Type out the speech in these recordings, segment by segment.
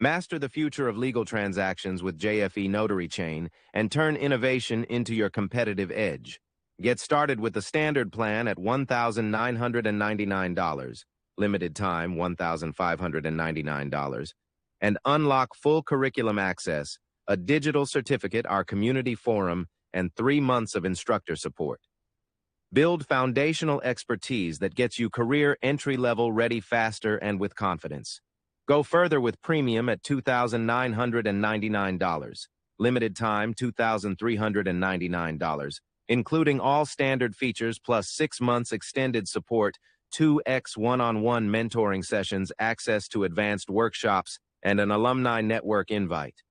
Master the future of legal transactions with JFE Notary Chain and turn innovation into your competitive edge. Get started with the standard plan at $1,999, limited time $1,599, and unlock full curriculum access, a digital certificate, our community forum, and 3 months of instructor support. Build foundational expertise that gets you career entry-level ready faster and with confidence. Go further with premium at $2,999, limited time $2,399, including all standard features plus 6 months extended support, 2x one-on-one mentoring sessions, access to advanced workshops, and an alumni network invite.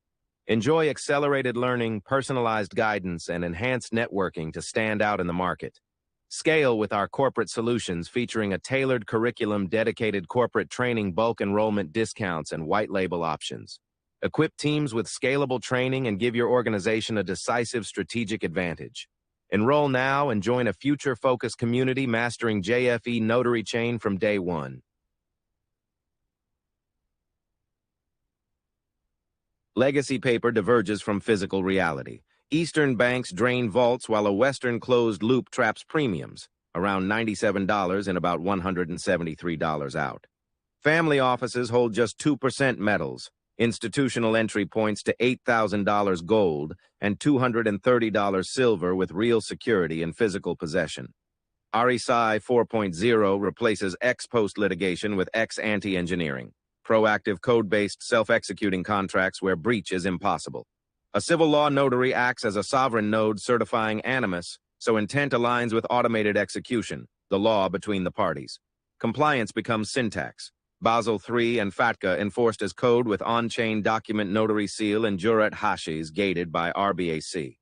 Enjoy accelerated learning, personalized guidance, and enhanced networking to stand out in the market. Scale with our corporate solutions featuring a tailored curriculum, dedicated corporate training, bulk enrollment discounts, and white label options. Equip teams with scalable training and give your organization a decisive strategic advantage. Enroll now and join a future-focused community mastering JFE Notary Chain from day one. Legacy paper diverges from physical reality. Eastern banks drain vaults while a Western closed loop traps premiums, around $97 and about $173 out. Family offices hold just 2% metals, institutional entry points to $8,000 gold and $230 silver with real security in physical possession. RESI 4.0 replaces ex-post litigation with ex-ante engineering, proactive code-based self-executing contracts where breach is impossible. A civil law notary acts as a sovereign node certifying animus, so intent aligns with automated execution, the law between the parties. Compliance becomes syntax. Basel III and FATCA enforced as code with on-chain document notary seal and jurat hashes gated by RBAC.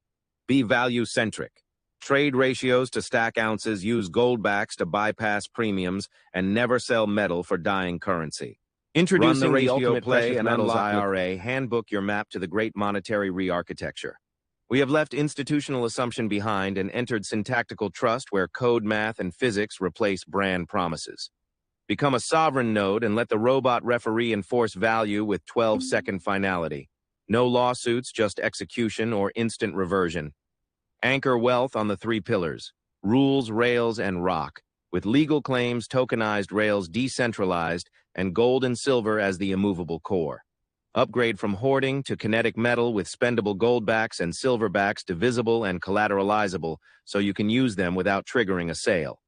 Be value-centric. Trade ratios to stack ounces, use goldbacks to bypass premiums, and never sell metal for dying currency. Introducing the ultimate play and metals IRA, handbook your map to the great monetary re-architecture. We have left institutional assumption behind and entered syntactical trust where code, math, and physics replace brand promises. Become a sovereign node and let the robot referee enforce value with 12-second finality. No lawsuits, just execution or instant reversion. Anchor wealth on the 3 pillars: rules, rails, and rock, with legal claims, tokenized rails decentralized, and gold and silver as the immovable core. Upgrade from hoarding to kinetic metal with spendable goldbacks and silverbacks, divisible and collateralizable, so you can use them without triggering a sale.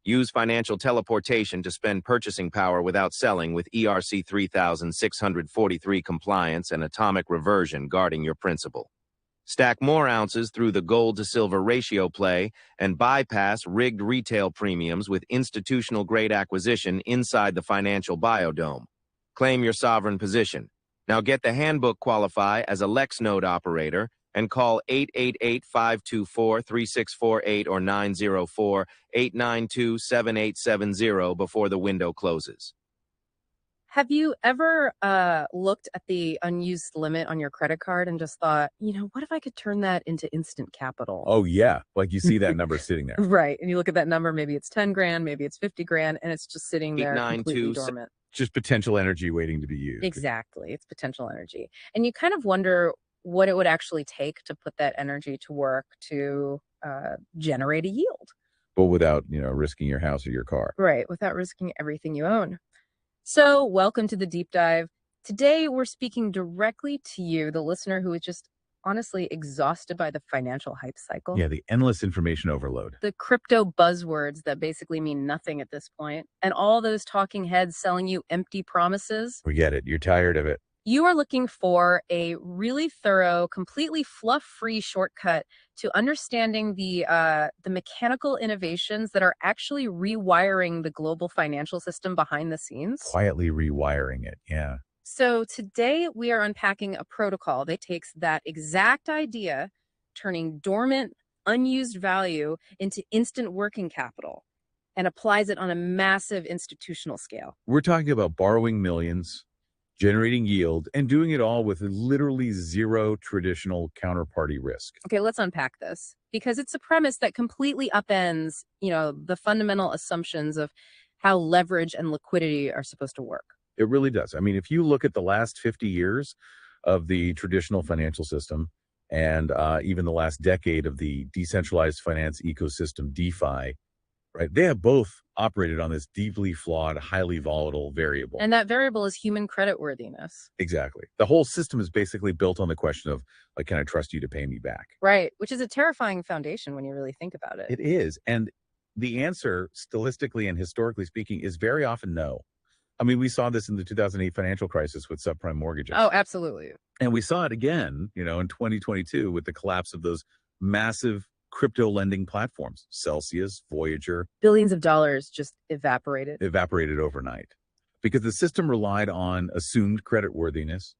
Use financial teleportation to spend purchasing power without selling with ERC 3643 compliance and atomic reversion guarding your principal. Stack more ounces through the gold-to-silver ratio play and bypass rigged retail premiums with institutional-grade acquisition inside the financial biodome. Claim your sovereign position. Now get the handbook qualify as a Lex node operator and call 888-524-3648 or 904-892-7870 before the window closes. Have you ever looked at the unused limit on your credit card and just thought, what if I could turn that into instant capital? Oh, yeah. Like you see that number sitting there. Right. And you look at that number, maybe it's 10 grand, maybe it's 50 grand, and it's just sitting there completely dormant. Just potential energy waiting to be used. Exactly. It's potential energy. And you kind of wonder what it would actually take to put that energy to work to generate a yield. But without, risking your house or your car. Right. Without risking everything you own. So welcome to the deep dive. Today, we're speaking directly to you, the listener who is just honestly exhausted by the financial hype cycle. Yeah, the endless information overload. The crypto buzzwords that basically mean nothing at this point. And all those talking heads selling you empty promises. We get it. You're tired of it. You are looking for a really thorough, completely fluff-free shortcut to understanding the mechanical innovations that are actually rewiring the global financial system behind the scenes. Quietly rewiring it, yeah. So today we are unpacking a protocol that takes that exact idea, turning dormant, unused value into instant working capital, and applies it on a massive institutional scale. We're talking about borrowing millions, generating yield, and doing it all with literally zero traditional counterparty risk. Okay, let's unpack this, because it's a premise that completely upends, the fundamental assumptions of how leverage and liquidity are supposed to work. It really does. I mean, if you look at the last 50 years of the traditional financial system and even the last decade of the decentralized finance ecosystem, DeFi, right? They have both operated on this deeply flawed, highly volatile variable. And that variable is human creditworthiness. Exactly. The whole system is basically built on the question of, like, can I trust you to pay me back? Right, which is a terrifying foundation when you really think about it. It is. And the answer, stylistically and historically speaking, is very often no. I mean, we saw this in the 2008 financial crisis with subprime mortgages. Oh, absolutely. And we saw it again, in 2022 with the collapse of those massive crypto lending platforms, Celsius, Voyager. Billions of dollars just evaporated. Evaporated overnight because the system relied on assumed creditworthiness.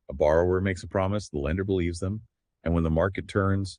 A borrower makes a promise, the lender believes them. And when the market turns,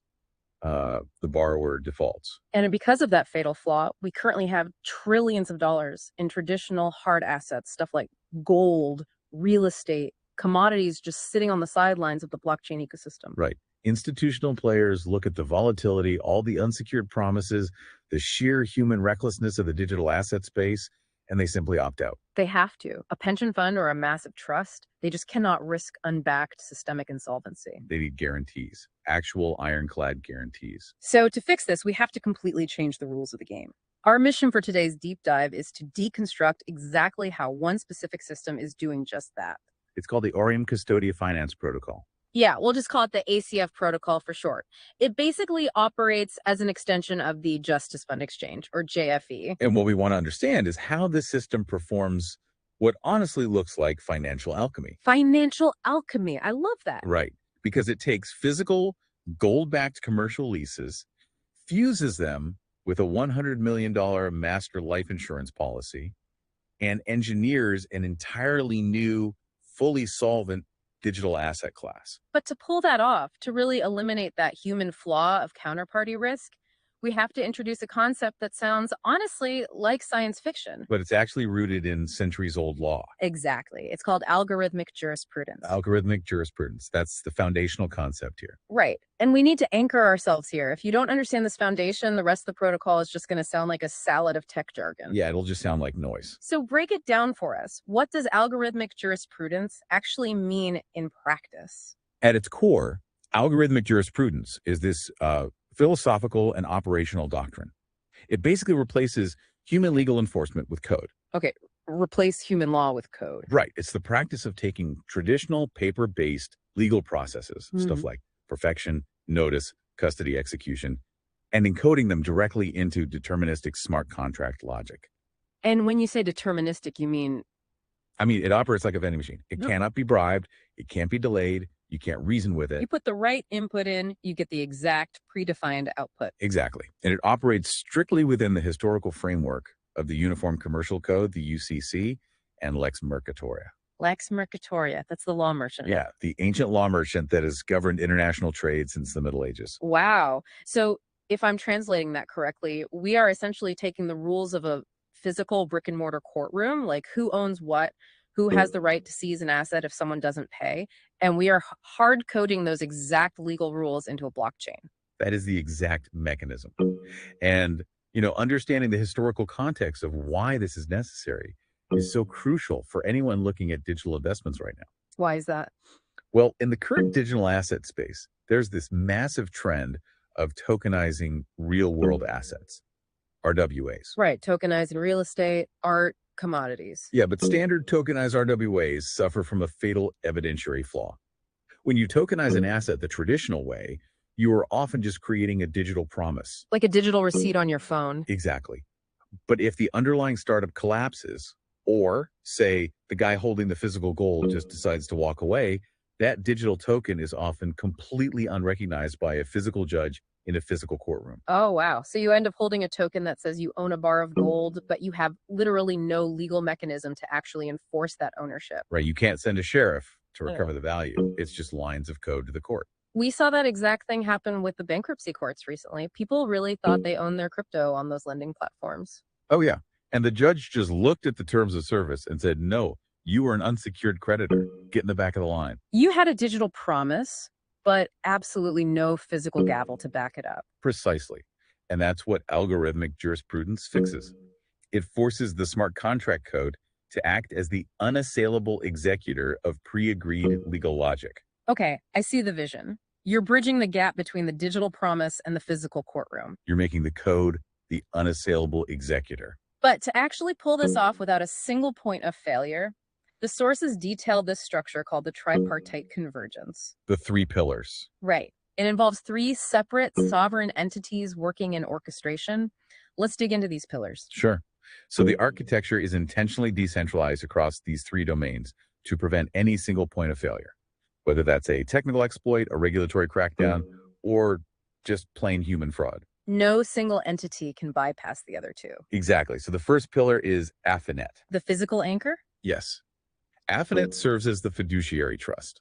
the borrower defaults. And because of that fatal flaw, we currently have trillions of dollars in traditional hard assets, stuff like gold, real estate, commodities just sitting on the sidelines of the blockchain ecosystem. Right. Institutional players look at the volatility, all the unsecured promises, the sheer human recklessness of the digital asset space, and they simply opt out. They have to. A pension fund or a massive trust, they just cannot risk unbacked systemic insolvency. They need guarantees, actual ironclad guarantees. So to fix this, we have to completely change the rules of the game. Our mission for today's deep dive is to deconstruct exactly how one specific system is doing just that. It's called the Aureum Custodia Finance Protocol. Yeah, we'll just call it the ACF protocol for short. It basically operates as an extension of the Justice Fund Exchange, or JFE. And what we want to understand is how this system performs what honestly looks like financial alchemy. Financial alchemy. I love that. Right. Because it takes physical, gold-backed commercial leases, fuses them with a $100 million master life insurance policy, and engineers an entirely new, fully solvent digital asset class. But to pull that off, to really eliminate that human flaw of counterparty risk, we have to introduce a concept that sounds honestly like science fiction. But it's actually rooted in centuries-old law. Exactly. It's called algorithmic jurisprudence. Algorithmic jurisprudence. That's the foundational concept here. Right. And we need to anchor ourselves here. If you don't understand this foundation, the rest of the protocol is just going to sound like a salad of tech jargon. Yeah, it'll just sound like noise. So break it down for us. What does algorithmic jurisprudence actually mean in practice? At its core, algorithmic jurisprudence is this philosophical and operational doctrine. It basically replaces human legal enforcement with code. Okay, replace human law with code. Right. It's the practice of taking traditional paper-based legal processes, stuff like perfection, notice, custody, execution, and encoding them directly into deterministic smart contract logic. And when you say deterministic, you mean? I mean, it operates like a vending machine. It cannot be bribed. It can't be delayed. You can't reason with it. You put the right input in, you get the exact predefined output. Exactly. And it operates strictly within the historical framework of the Uniform Commercial Code, the UCC, and Lex Mercatoria. Lex Mercatoria, that's the law merchant. Yeah, the ancient law merchant that has governed international trade since the Middle Ages. Wow. So if I'm translating that correctly, we are essentially taking the rules of a physical brick and mortar courtroom, like who owns what, who has the right to seize an asset if someone doesn't pay, and we are hard coding those exact legal rules into a blockchain. That is the exact mechanism. And, understanding the historical context of why this is necessary is so crucial for anyone looking at digital investments right now. Why is that? Well, in the current digital asset space, there's this massive trend of tokenizing real world assets, RWAs. Right, tokenizing real estate, art, commodities. Yeah, but standard tokenized RWAs suffer from a fatal evidentiary flaw. When you tokenize an asset the traditional way, you are often just creating a digital promise. Like a digital receipt on your phone. Exactly. But if the underlying startup collapses, or say the guy holding the physical gold just decides to walk away, that digital token is often completely unrecognized by a physical judge in a physical courtroom. Oh, wow. So you end up holding a token that says you own a bar of gold, but you have literally no legal mechanism to actually enforce that ownership. Right. You can't send a sheriff to recover the value. It's just lines of code to the court. We saw that exact thing happen with the bankruptcy courts recently. People really thought they owned their crypto on those lending platforms. Oh, yeah. And the judge just looked at the terms of service and said, no, you are an unsecured creditor. Get in the back of the line. You had a digital promise, but absolutely no physical gavel to back it up. Precisely. And that's what algorithmic jurisprudence fixes. It forces the smart contract code to act as the unassailable executor of pre-agreed legal logic. Okay, I see the vision. You're bridging the gap between the digital promise and the physical courtroom. You're making the code the unassailable executor. But to actually pull this off without a single point of failure, the sources detail this structure called the tripartite convergence. The three pillars. Right. It involves three separate sovereign entities working in orchestration. Let's dig into these pillars. Sure. So the architecture is intentionally decentralized across these three domains to prevent any single point of failure, whether that's a technical exploit, a regulatory crackdown, or just plain human fraud. No single entity can bypass the other two. Exactly. So the first pillar is AFINET. The physical anchor? Yes. AFINET serves as the fiduciary trust.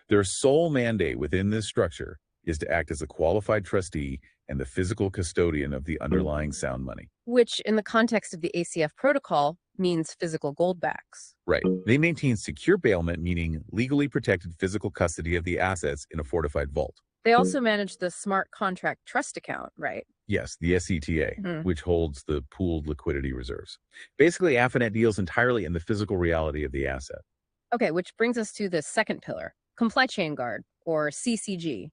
Their sole mandate within this structure is to act as a qualified trustee and the physical custodian of the underlying sound money. Which, in the context of the ACF protocol, means physical goldbacks. Right. They maintain secure bailment, meaning legally protected physical custody of the assets in a fortified vault. They also manage the smart contract trust account, right? Yes, the SCTA, which holds the pooled liquidity reserves. Basically, AFINET deals entirely in the physical reality of the asset. Okay, which brings us to the second pillar, Comply Chain Guard, or CCG.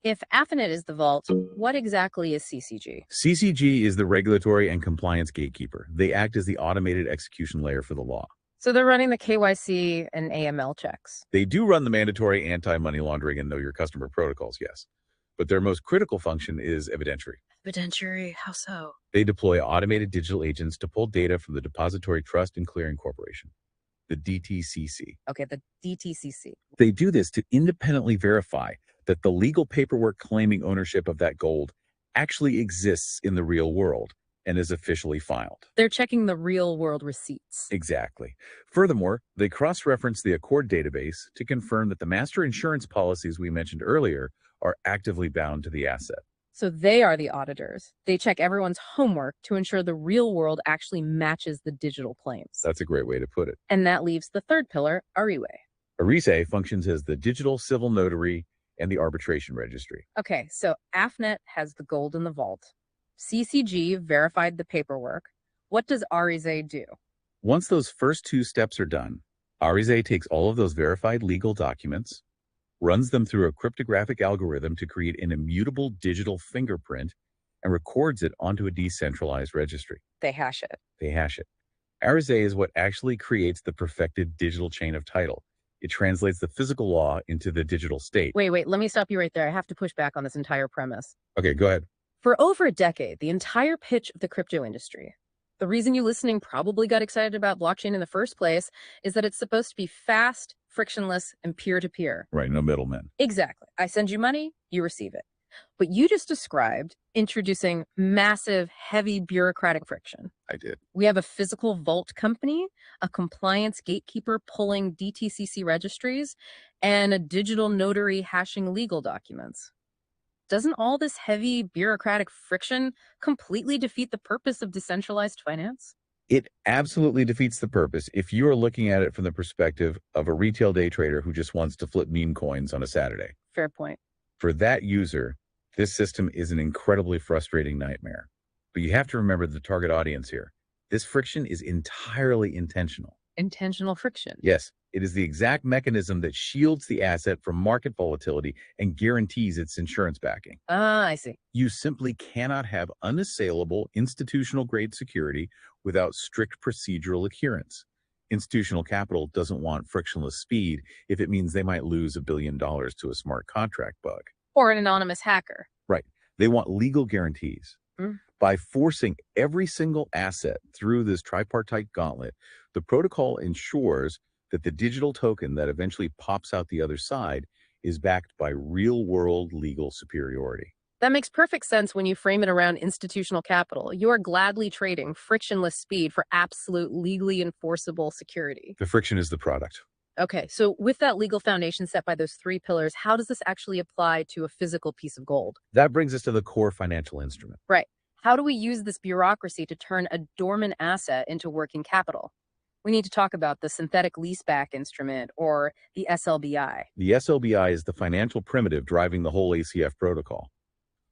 If AFINET is the vault, what exactly is CCG? CCG is the regulatory and compliance gatekeeper. They act as the automated execution layer for the law. So they're running the KYC and AML checks. They do run the mandatory anti-money laundering and know your customer protocols, yes. But their most critical function is evidentiary. Evidentiary, how so? They deploy automated digital agents to pull data from the Depository Trust and Clearing Corporation, the DTCC. Okay, the DTCC. They do this to independently verify that the legal paperwork claiming ownership of that gold actually exists in the real world and is officially filed. They're checking the real world receipts. Exactly. Furthermore, they cross-reference the Accord database to confirm that the master insurance policies we mentioned earlier are actively bound to the asset. So they are the auditors. They check everyone's homework to ensure the real world actually matches the digital claims. That's a great way to put it. And that leaves the third pillar, Aureum. Aureum functions as the digital civil notary and the arbitration registry. Okay, so AFINET has the gold in the vault. CCG verified the paperwork. What does Aureum do? Once those first two steps are done, Aureum takes all of those verified legal documents, runs them through a cryptographic algorithm to create an immutable digital fingerprint, and records it onto a decentralized registry. They hash it. They hash it. Aureum is what actually creates the perfected digital chain of title. It translates the physical law into the digital state. Wait, let me stop you right there. I have to push back on this entire premise. Okay, go ahead. For over a decade, the entire pitch of the crypto industry, the reason you listening probably got excited about blockchain in the first place, is that it's supposed to be fast, frictionless, and peer-to-peer. Right, no middlemen. Exactly. I send you money, you receive it. But you just described introducing massive, heavy bureaucratic friction. I did. We have a physical vault company, a compliance gatekeeper pulling DTCC registries, and a digital notary hashing legal documents. Doesn't all this heavy bureaucratic friction completely defeat the purpose of decentralized finance? It absolutely defeats the purpose if you are looking at it from the perspective of a retail day trader who just wants to flip meme coins on a Saturday. Fair point. For that user, this system is an incredibly frustrating nightmare. But you have to remember the target audience here. This friction is entirely intentional. Intentional friction. Yes, it is the exact mechanism that shields the asset from market volatility and guarantees its insurance backing. Ah, I see. You simply cannot have unassailable institutional-grade security without strict procedural adherence. Institutional capital doesn't want frictionless speed if it means they might lose $1 billion to a smart contract bug. Or an anonymous hacker. Right. They want legal guarantees. By forcing every single asset through this tripartite gauntlet, the protocol ensures that the digital token that eventually pops out the other side is backed by real-world legal superiority. That makes perfect sense when you frame it around institutional capital. You are gladly trading frictionless speed for absolute legally enforceable security. The friction is the product. Okay, so with that legal foundation set by those three pillars, how does this actually apply to a physical piece of gold? That brings us to the core financial instrument. Right. How do we use this bureaucracy to turn a dormant asset into working capital? We need to talk about the synthetic leaseback instrument, or the SLBI. The SLBI is the financial primitive driving the whole ACF protocol.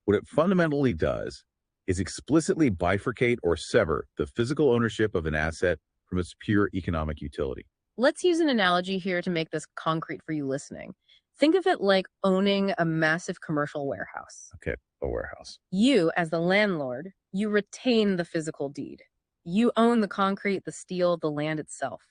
What it fundamentally does is explicitly bifurcate or sever the physical ownership of an asset from its pure economic utility. Let's use an analogy here to make this concrete for you listening. Think of it like owning a massive commercial warehouse. Okay, a warehouse. You, as the landlord, you retain the physical deed. You own the concrete, the steel, the land itself.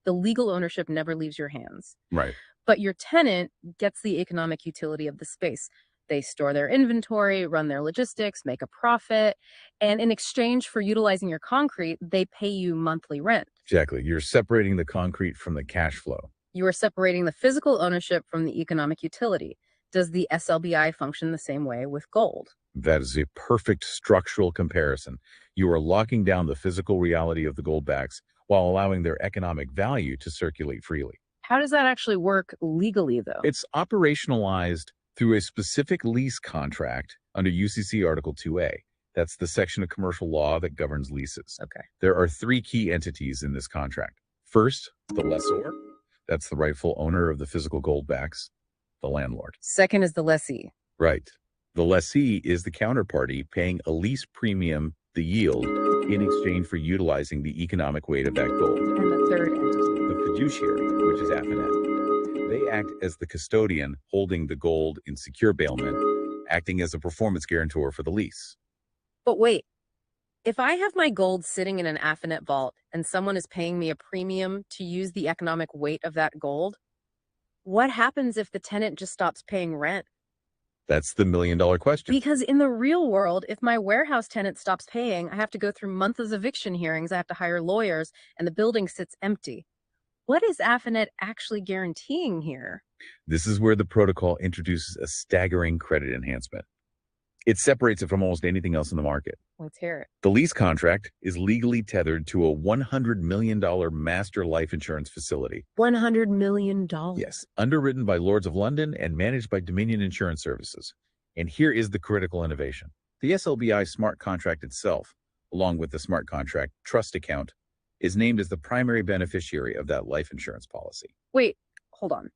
The legal ownership never leaves your hands. Right. But your tenant gets the economic utility of the space. They store their inventory, run their logistics, make a profit, and in exchange for utilizing your concrete, they pay you monthly rent. Exactly. You're separating the concrete from the cash flow. You are separating the physical ownership from the economic utility. Does the SLBI function the same way with gold? That is a perfect structural comparison. You are locking down the physical reality of the goldbacks while allowing their economic value to circulate freely. How does that actually work legally, though? It's operationalized through a specific lease contract under UCC Article 2A. That's the section of commercial law that governs leases. Okay. There are three key entities in this contract. First, the lessor. That's the rightful owner of the physical goldbacks, the landlord. Second is the lessee. Right. The lessee is the counterparty paying a lease premium, the yield, in exchange for utilizing the economic weight of that gold. And the third entity. The fiduciary, which is AFNet. They act as the custodian holding the gold in secure bailment, acting as a performance guarantor for the lease. But wait, if I have my gold sitting in an AFNet vault and someone is paying me a premium to use the economic weight of that gold, what happens if the tenant just stops paying rent? That's the million-dollar question. Because in the real world, if my warehouse tenant stops paying, I have to go through months of eviction hearings, I have to hire lawyers, and the building sits empty. What is AFNet actually guaranteeing here? This is where the protocol introduces a staggering credit enhancement. It separates it from almost anything else in the market. Let's hear it. The lease contract is legally tethered to a $100 million master life insurance facility. $100 million. Yes, underwritten by Lords of London and managed by Dominion Insurance Services. And here is the critical innovation. The SLBI smart contract itself, along with the smart contract trust account, is named as the primary beneficiary of that life insurance policy. Wait, hold on.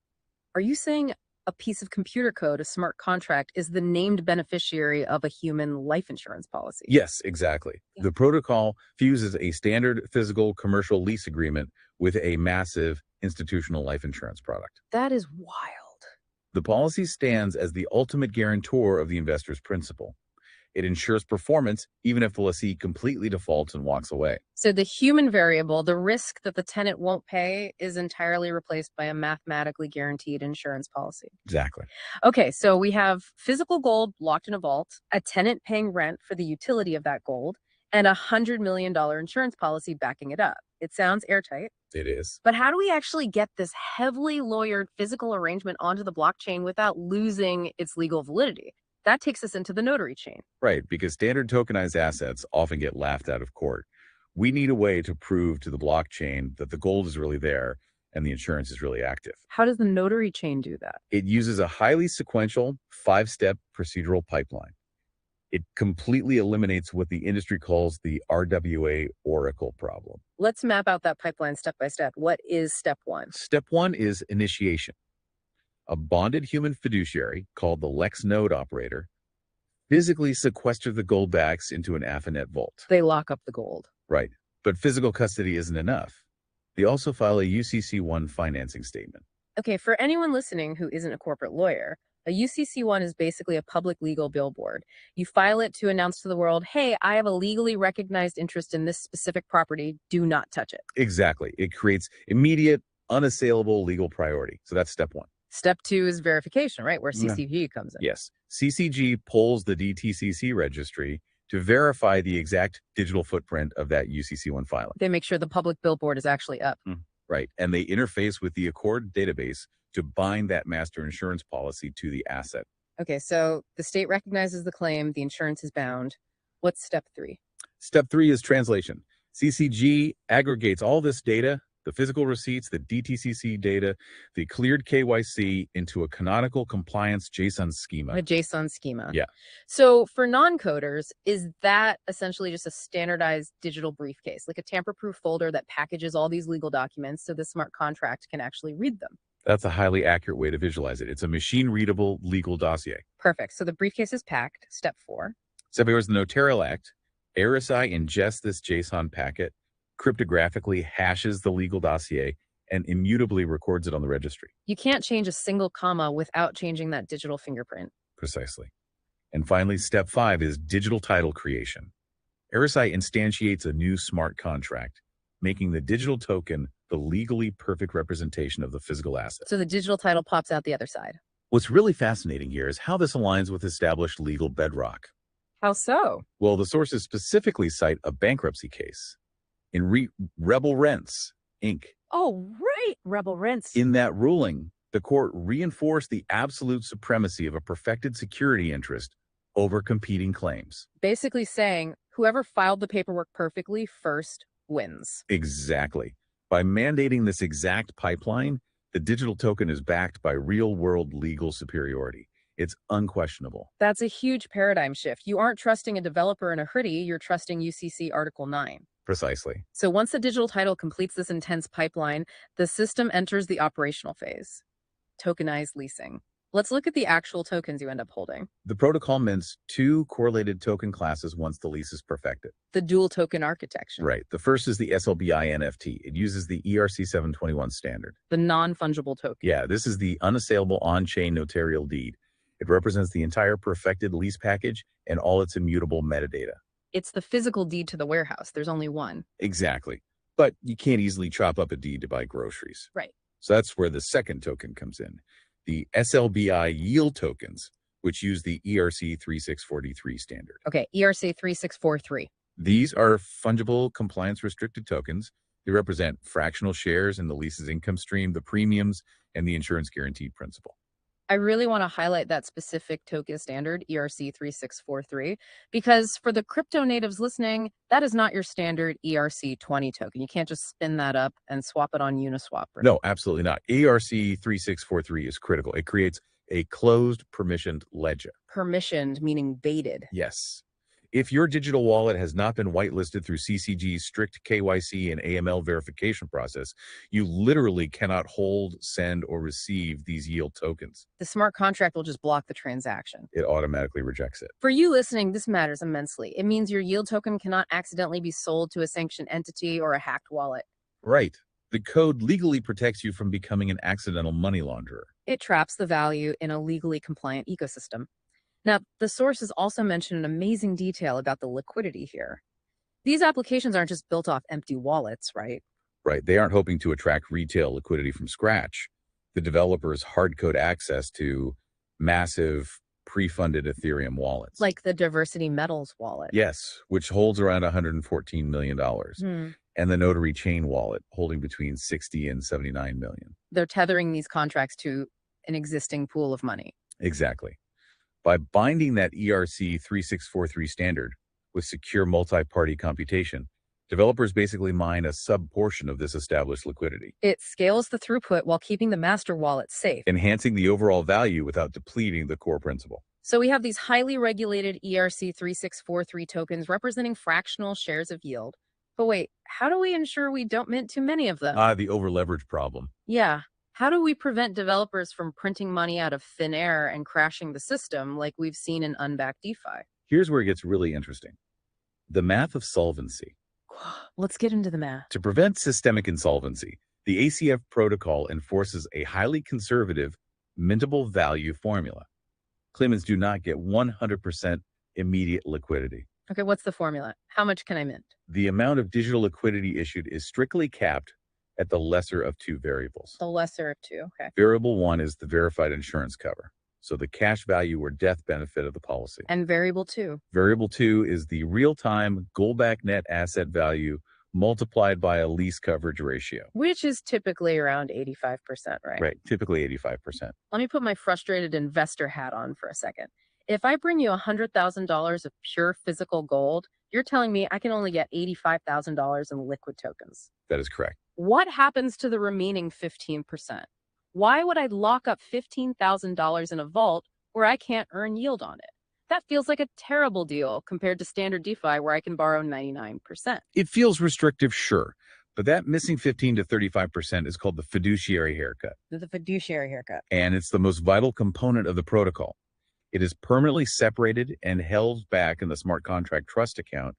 Are you saying a piece of computer code, a smart contract, is the named beneficiary of a human life insurance policy? Yes, exactly. Yeah. The protocol fuses a standard physical commercial lease agreement with a massive institutional life insurance product. That is wild. The policy stands as the ultimate guarantor of the investor's principal. It ensures performance even if the lessee completely defaults and walks away. So the human variable, the risk that the tenant won't pay, is entirely replaced by a mathematically guaranteed insurance policy. Exactly. Okay, so we have physical gold locked in a vault, a tenant paying rent for the utility of that gold, and a $100 million insurance policy backing it up. It sounds airtight. It is. But how do we actually get this heavily lawyered physical arrangement onto the blockchain without losing its legal validity? That takes us into the notary chain. Right, because standard tokenized assets often get laughed out of court. We need a way to prove to the blockchain that the gold is really there and the insurance is really active. How does the notary chain do that? It uses a highly sequential 5-step procedural pipeline. It completely eliminates what the industry calls the RWA Oracle problem. Let's map out that pipeline step by step. What is step one? Step one is initiation. A bonded human fiduciary, called the Lex node operator, physically sequesters the goldbacks into an AFNet vault. They lock up the gold. Right. But physical custody isn't enough. They also file a UCC1 financing statement. Okay, for anyone listening who isn't a corporate lawyer, a UCC1 is basically a public legal billboard. You file it to announce to the world, hey, I have a legally recognized interest in this specific property. Do not touch it. Exactly. It creates immediate, unassailable legal priority. So that's step one. Step two is verification, right? Where CCG comes in. Yes. CCG polls the DTCC registry to verify the exact digital footprint of that UCC1 filing. They make sure the public billboard is actually up. Right. And they interface with the Accord database to bind that master insurance policy to the asset. Okay, so the state recognizes the claim, the insurance is bound. What's step three? Step three is translation. CCG aggregates all this data, the physical receipts, the DTCC data, the cleared KYC into a canonical compliance JSON schema. A JSON schema. Yeah. So for non-coders, is that essentially just a standardized digital briefcase, like a tamper-proof folder that packages all these legal documents so the smart contract can actually read them? That's a highly accurate way to visualize it. It's a machine-readable legal dossier. Perfect. So the briefcase is packed. Step four. Step four is the Notarial Act. ARSI ingests this JSON packet, cryptographically hashes the legal dossier, and immutably records it on the registry. You can't change a single comma without changing that digital fingerprint. Precisely. And finally, step 5 is digital title creation. RSI instantiates a new smart contract, making the digital token the legally perfect representation of the physical asset. So the digital title pops out the other side. What's really fascinating here is how this aligns with established legal bedrock. How so? Well, the sources specifically cite a bankruptcy case in Rebel Rents, Inc. Oh, right. Rebel Rents. In that ruling, the court reinforced the absolute supremacy of a perfected security interest over competing claims. Basically saying whoever filed the paperwork perfectly first wins. Exactly. By mandating this exact pipeline, the digital token is backed by real-world legal superiority. It's unquestionable. That's a huge paradigm shift. You aren't trusting a developer in a hoodie, you're trusting UCC Article 9. Precisely. So once the digital title completes this intense pipeline, the system enters the operational phase, tokenized leasing. Let's look at the actual tokens you end up holding. The protocol mints 2 correlated token classes once the lease is perfected. The dual token architecture. Right. The first is the SLBI NFT. It uses the ERC 721 standard. The non-fungible token. Yeah, this is the unassailable on-chain notarial deed. It represents the entire perfected lease package and all its immutable metadata. It's the physical deed to the warehouse. There's only one. Exactly. But you can't easily chop up a deed to buy groceries. Right. So that's where the second token comes in. The SLBI yield tokens, which use the ERC 3643 standard. Okay, ERC 3643. These are fungible compliance restricted tokens. They represent fractional shares in the lease's income stream, the premiums, and the insurance guarantee principle. I really want to highlight that specific token standard, ERC 3643, because for the crypto natives listening, that is not your standard ERC 20 token. You can't just spin that up and swap it on Uniswap. No, absolutely not. ERC 3643 is critical. It creates a closed permissioned ledger. Permissioned, meaning baited. Yes. If your digital wallet has not been whitelisted through CCG's strict KYC and AML verification process, you literally cannot hold, send, or receive these yield tokens. The smart contract will just block the transaction. It automatically rejects it. For you listening, this matters immensely. It means your yield token cannot accidentally be sold to a sanctioned entity or a hacked wallet. Right. The code legally protects you from becoming an accidental money launderer. It traps the value in a legally compliant ecosystem. Now, the sources also mention an amazing detail about the liquidity here. These applications aren't just built off empty wallets, right? Right. They aren't hoping to attract retail liquidity from scratch. The developers hard code access to massive pre-funded Ethereum wallets. Like the Diversity Metals wallet. Yes, which holds around $114 million. And the Notary Chain wallet holding between 60 and 79 million. They're tethering these contracts to an existing pool of money. Exactly. By binding that ERC 3643 standard with secure multi-party computation, developers basically mine a sub-portion of this established liquidity. It scales the throughput while keeping the master wallet safe, enhancing the overall value without depleting the core principle. So we have these highly regulated ERC 3643 tokens representing fractional shares of yield. But wait, how do we ensure we don't mint too many of them? The over-leverage problem. Yeah. How do we prevent developers from printing money out of thin air and crashing the system like we've seen in unbacked DeFi? Here's where it gets really interesting. The math of solvency. Let's get into the math. To prevent systemic insolvency, the ACF protocol enforces a highly conservative mintable value formula. Claimants do not get 100% immediate liquidity. Okay, what's the formula? How much can I mint? The amount of digital liquidity issued is strictly capped at the lesser of 2 variables. The lesser of 2, okay. Variable 1 is the verified insurance cover, so the cash value or death benefit of the policy. And variable 2? Variable 2 is the real-time Goldback net asset value multiplied by a lease coverage ratio. Which is typically around 85%, right? Right, typically 85%. Let me put my frustrated investor hat on for a second. If I bring you $100,000 of pure physical gold, you're telling me I can only get $85,000 in liquid tokens. That is correct. What happens to the remaining 15%? Why would I lock up $15,000 in a vault where I can't earn yield on it? That feels like a terrible deal compared to standard DeFi where I can borrow 99%. It feels restrictive, sure, but that missing 15 to 35% is called the fiduciary haircut. The fiduciary haircut. And it's the most vital component of the protocol. It is permanently separated and held back in the smart contract trust account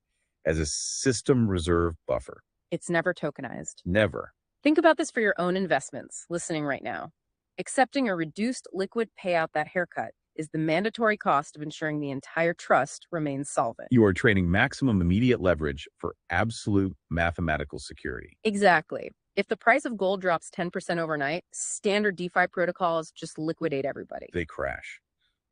as a system reserve buffer. It's never tokenized. Never. Think about this for your own investments, listening right now. Accepting a reduced liquid payout, that haircut, is the mandatory cost of ensuring the entire trust remains solvent. You are trading maximum immediate leverage for absolute mathematical security. Exactly. If the price of gold drops 10% overnight, standard DeFi protocols just liquidate everybody. They crash.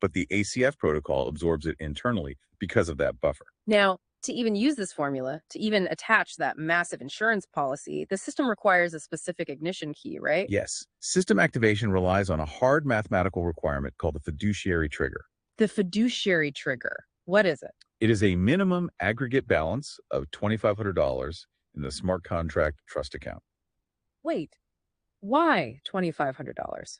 But the ACF protocol absorbs it internally because of that buffer. Now, to even use this formula, to even attach that massive insurance policy, the system requires a specific ignition key, right? Yes, system activation relies on a hard mathematical requirement called the fiduciary trigger. The fiduciary trigger. What is it? It is a minimum aggregate balance of $2,500 in the smart contract trust account. Wait, why $2,500?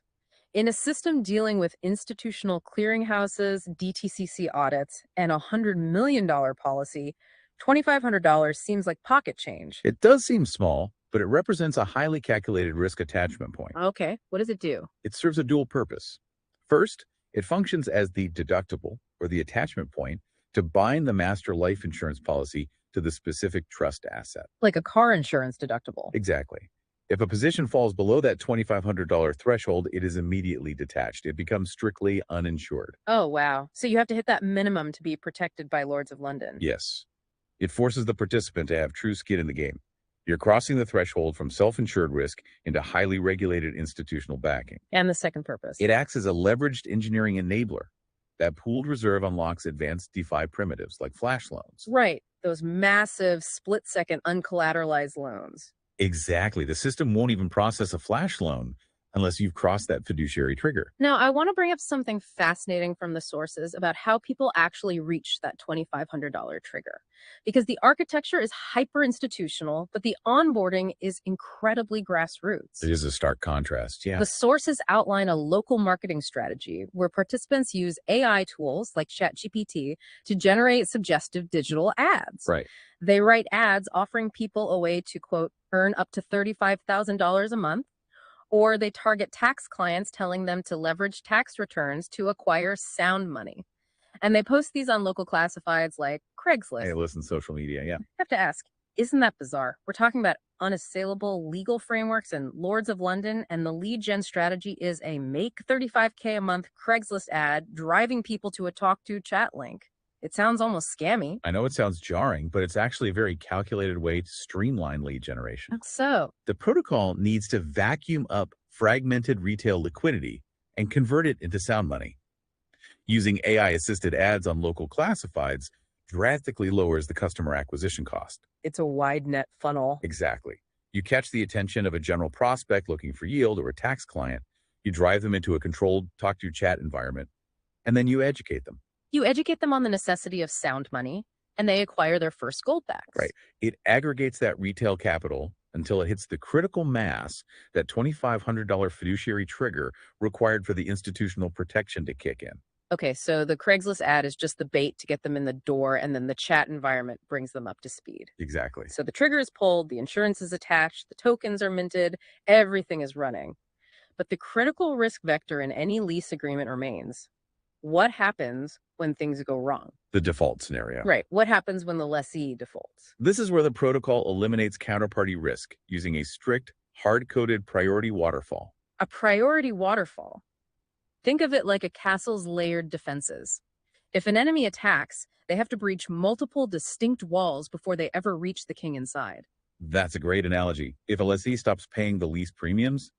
In a system dealing with institutional clearinghouses, DTCC audits, and a $100 million policy, $2,500 seems like pocket change. It does seem small, but it represents a highly calculated risk attachment point. Okay, what does it do? It serves a dual purpose. First, it functions as the deductible or the attachment point to bind the master life insurance policy to the specific trust asset. Like a car insurance deductible. Exactly. If a position falls below that $2,500 threshold, it is immediately detached. It becomes strictly uninsured. Oh, wow. So you have to hit that minimum to be protected by Lords of London. Yes. It forces the participant to have true skin in the game. You're crossing the threshold from self-insured risk into highly regulated institutional backing. And the second purpose. It acts as a leveraged engineering enabler. That pooled reserve unlocks advanced DeFi primitives like flash loans. Right. Those massive split-second uncollateralized loans. Exactly. The system won't even process a flash loan unless you've crossed that fiduciary trigger. Now, I want to bring up something fascinating from the sources about how people actually reach that $2,500 trigger. Because the architecture is hyper-institutional, but the onboarding is incredibly grassroots. It is a stark contrast, yeah. The sources outline a local marketing strategy where participants use AI tools like ChatGPT to generate suggestive digital ads. Right. They write ads offering people a way to, quote, earn up to $35,000 a month, or they target tax clients telling them to leverage tax returns to acquire sound money. And they post these on local classifieds like Craigslist. Hey, listen, social media, yeah. I have to ask, isn't that bizarre? We're talking about unassailable legal frameworks and Lords of London, and the lead gen strategy is a make $35K a month Craigslist ad driving people to a talk to chat link. It sounds almost scammy. I know it sounds jarring, but it's actually a very calculated way to streamline lead generation. How so? The protocol needs to vacuum up fragmented retail liquidity and convert it into sound money. Using AI-assisted ads on local classifieds drastically lowers the customer acquisition cost. It's a wide net funnel. Exactly. You catch the attention of a general prospect looking for yield or a tax client, you drive them into a controlled talk-to-chat environment, and then you educate them. You educate them on the necessity of sound money, and they acquire their first Goldbacks. Right. It aggregates that retail capital until it hits the critical mass, that $2,500 fiduciary trigger required for the institutional protection to kick in. Okay, so the Craigslist ad is just the bait to get them in the door, and then the chat environment brings them up to speed. Exactly. So the trigger is pulled, the insurance is attached, the tokens are minted, everything is running. But the critical risk vector in any lease agreement remains. What happens when things go wrong? The default scenario. Right. What happens when the lessee defaults? This is where the protocol eliminates counterparty risk using a strict, hard-coded priority waterfall. A priority waterfall. Think of it like a castle's layered defenses. If an enemy attacks, they have to breach multiple distinct walls before they ever reach the king inside. That's a great analogy. If a lessee stops paying the lease premiums,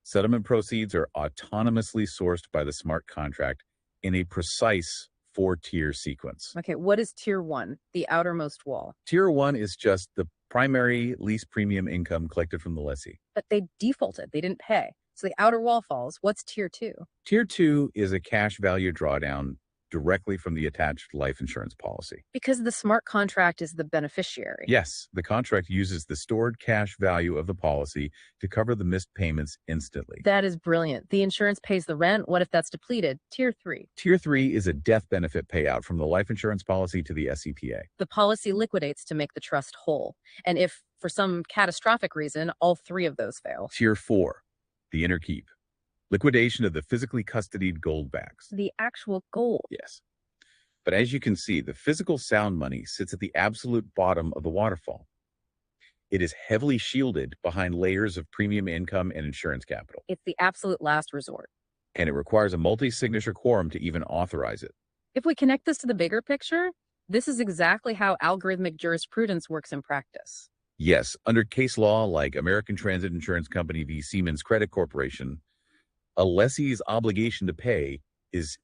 settlement proceeds are autonomously sourced by the smart contract in a precise 4-tier sequence. Okay, what is tier 1, the outermost wall? Tier 1 is just the primary lease premium income collected from the lessee. But they defaulted, they didn't pay. So the outer wall falls. What's tier 2? Tier 2 is a cash value drawdown directly from the attached life insurance policy. Because the smart contract is the beneficiary. Yes, the contract uses the stored cash value of the policy to cover the missed payments instantly. That is brilliant. The insurance pays the rent. What if that's depleted? Tier 3. Tier 3 is a death benefit payout from the life insurance policy to the SCPA. The policy liquidates to make the trust whole. And if, for some catastrophic reason, all 3 of those fail. Tier 4, the inner keep. Liquidation of the physically custodied Goldbacks. The actual gold. Yes. But as you can see, the physical sound money sits at the absolute bottom of the waterfall. It is heavily shielded behind layers of premium income and insurance capital, It's the absolute last resort. and it requires a multi-signature quorum to even authorize it. If we connect this to the bigger picture, this is exactly how algorithmic jurisprudence works in practice. Yes, under case law like American Transit Insurance Company v. Siemens Credit Corporation, a lessee's obligation to pay is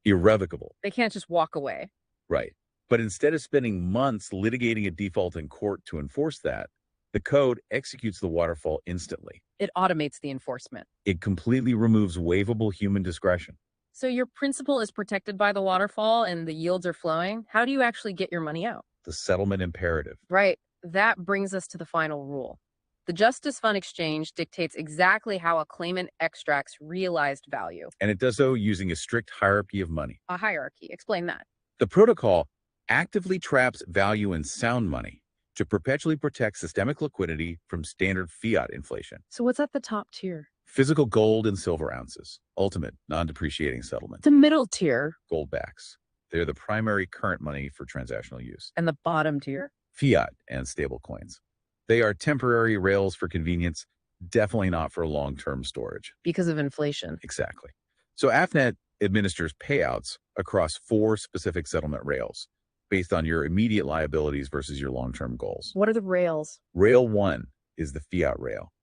irrevocable. They can't just walk away. Right. But instead of spending months litigating a default in court to enforce that, the code executes the waterfall instantly. It automates the enforcement. It completely removes waivable human discretion. So your principal is protected by the waterfall and the yields are flowing. How do you actually get your money out? The settlement imperative. Right. That brings us to the final rule. The Justice Fund Exchange dictates exactly how a claimant extracts realized value. And it does so using a strict hierarchy of money. A hierarchy. Explain that. The protocol actively traps value in sound money to perpetually protect systemic liquidity from standard fiat inflation. So what's at the top tier? Physical gold and silver ounces, ultimate non-depreciating settlement. The middle tier. Goldbacks. They're the primary current money for transactional use. And the bottom tier. Fiat and stable coins. They are temporary rails for convenience, definitely not for long-term storage. Because of inflation. Exactly. So AFNet administers payouts across 4 specific settlement rails based on your immediate liabilities versus your long-term goals. What are the rails? Rail 1 is the fiat rail.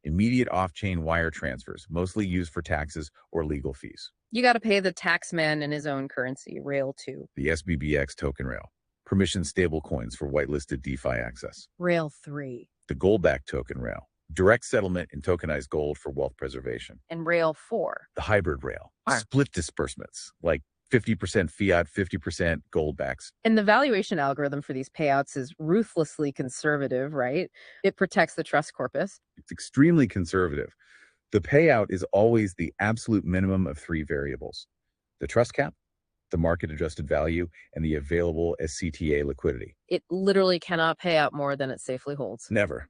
Immediate off-chain wire transfers, mostly used for taxes or legal fees. You got to pay the taxman in his own currency. Rail 2. The SBBX token rail. Permission stable coins for whitelisted DeFi access. Rail 3. The Goldback token rail. Direct settlement in tokenized gold for wealth preservation. And Rail 4. The hybrid rail. Right. Split disbursements, like 50% fiat, 50% Goldbacks. And the valuation algorithm for these payouts is ruthlessly conservative, right? It protects the trust corpus. It's extremely conservative. The payout is always the absolute minimum of 3 variables. The trust cap, the market adjusted value, and the available SCTA liquidity. It literally cannot pay out more than it safely holds. Never.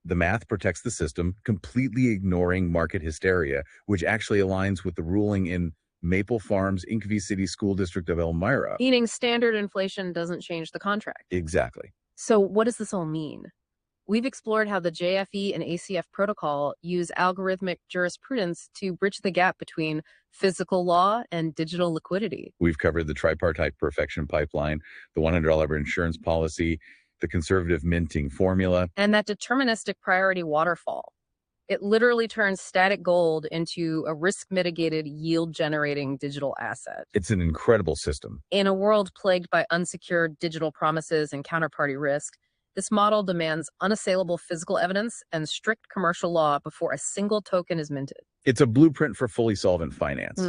The math protects the system, completely ignoring market hysteria, which actually aligns with the ruling in Maple Farms, Inkvie City School District of Elmira. Meaning standard inflation doesn't change the contract. Exactly. So what does this all mean? We've explored how the JFE and ACF protocol use algorithmic jurisprudence to bridge the gap between physical law and digital liquidity. We've covered the tripartite perfection pipeline, the $100 insurance policy, the conservative minting formula, and that deterministic priority waterfall. It literally turns static gold into a risk-mitigated, yield-generating digital asset. It's an incredible system. In a world plagued by unsecured digital promises and counterparty risk, this model demands unassailable physical evidence and strict commercial law before a single token is minted. It's a blueprint for fully solvent finance.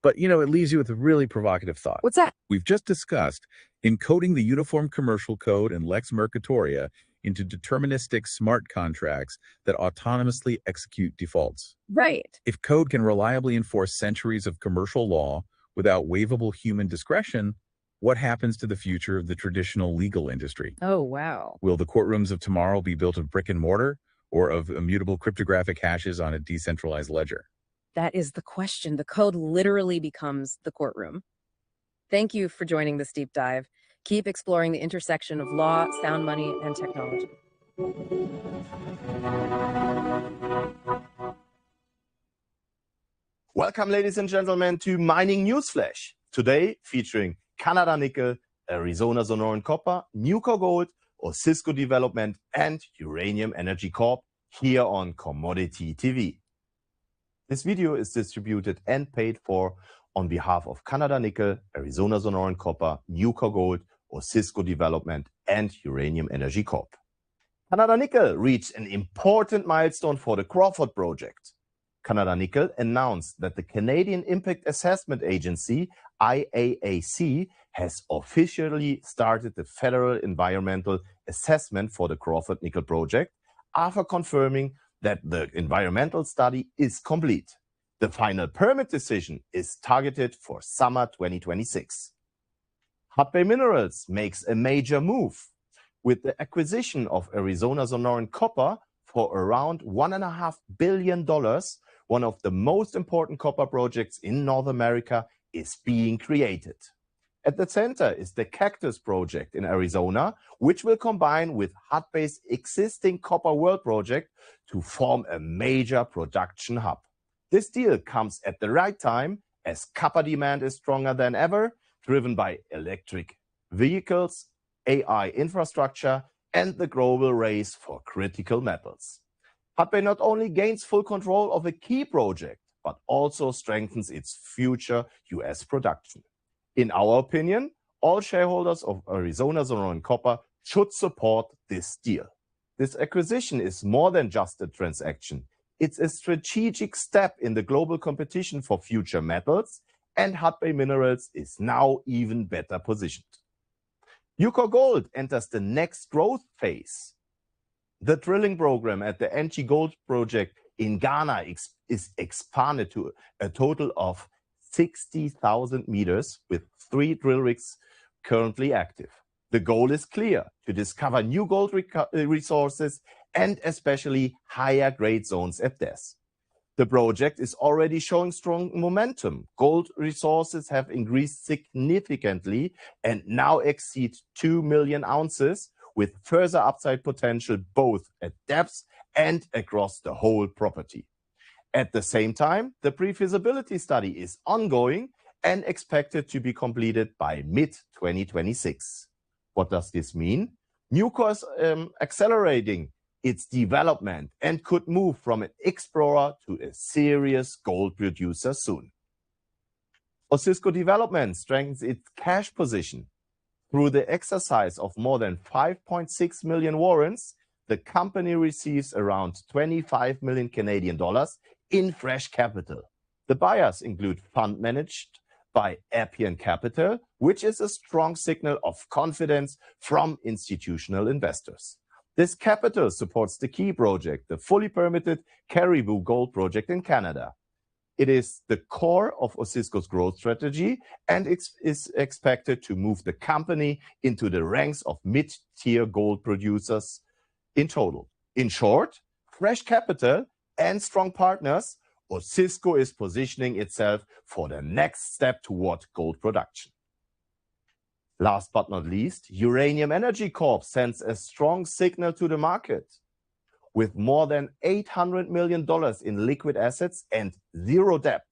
But, it leaves you with a really provocative thought. What's that? We've just discussed encoding the Uniform Commercial Code and Lex Mercatoria into deterministic smart contracts that autonomously execute defaults. Right. If code can reliably enforce centuries of commercial law without waivable human discretion, what happens to the future of the traditional legal industry? Oh, wow. Will the courtrooms of tomorrow be built of brick and mortar or of immutable cryptographic hashes on a decentralized ledger? That is the question. The code literally becomes the courtroom. Thank you for joining this deep dive. Keep exploring the intersection of law, sound money, and technology. Welcome, ladies and gentlemen, to Mining Newsflash. Today, featuring Canada Nickel, Arizona Sonoran Copper, Nucor Gold, or Cisco Development, and Uranium Energy Corp. Here on Commodity TV. This video is distributed and paid for on behalf of Canada Nickel, Arizona Sonoran Copper, Nucor Gold, or Cisco Development, and Uranium Energy Corp. Canada Nickel reached an important milestone for the Crawford project. Canada Nickel announced that the Canadian Impact Assessment Agency, IAAC, has officially started the federal environmental assessment for the Crawford Nickel project after confirming that the environmental study is complete. The final permit decision is targeted for summer 2026. Hudbay Minerals makes a major move with the acquisition of Arizona Sonoran Copper for around $1.5 billion. One of the most important copper projects in North America is being created. At the center is the Cactus project in Arizona, which will combine with Hudbay's existing Copper World project to form a major production hub. This deal comes at the right time as copper demand is stronger than ever, driven by electric vehicles, AI infrastructure, and the global race for critical metals. Hudbay not only gains full control of a key project, but also strengthens its future US production. In our opinion, all shareholders of Arizona Sonoran Copper should support this deal. This acquisition is more than just a transaction. It's a strategic step in the global competition for future metals, and Hudbay Minerals is now even better positioned. Nucor Gold enters the next growth phase. The drilling program at the NG Gold project in Ghana is expanded to a total of 60,000 meters with 3 drill rigs currently active. The goal is clear: to discover new gold resources and especially higher grade zones at depth. The project is already showing strong momentum. Gold resources have increased significantly and now exceed 2 million ounces, with further upside potential both at depth and across the whole property. At the same time, the pre-feasibility study is ongoing and expected to be completed by mid-2026. What does this mean? Nucor is accelerating its development and could move from an explorer to a serious gold producer soon. Osisko Development strengthens its cash position. Through the exercise of more than 5.6 million warrants, the company receives around 25 million Canadian dollars in fresh capital. The buyers include fund managed by Appian Capital, which is a strong signal of confidence from institutional investors. This capital supports the key project, the fully permitted Caribou Gold project in Canada. It is the core of Osisko's growth strategy and is expected to move the company into the ranks of mid-tier gold producers in total. In short, fresh capital and strong partners, Osisko is positioning itself for the next step toward gold production. Last but not least, Uranium Energy Corp sends a strong signal to the market. With more than $800 million in liquid assets and zero debt,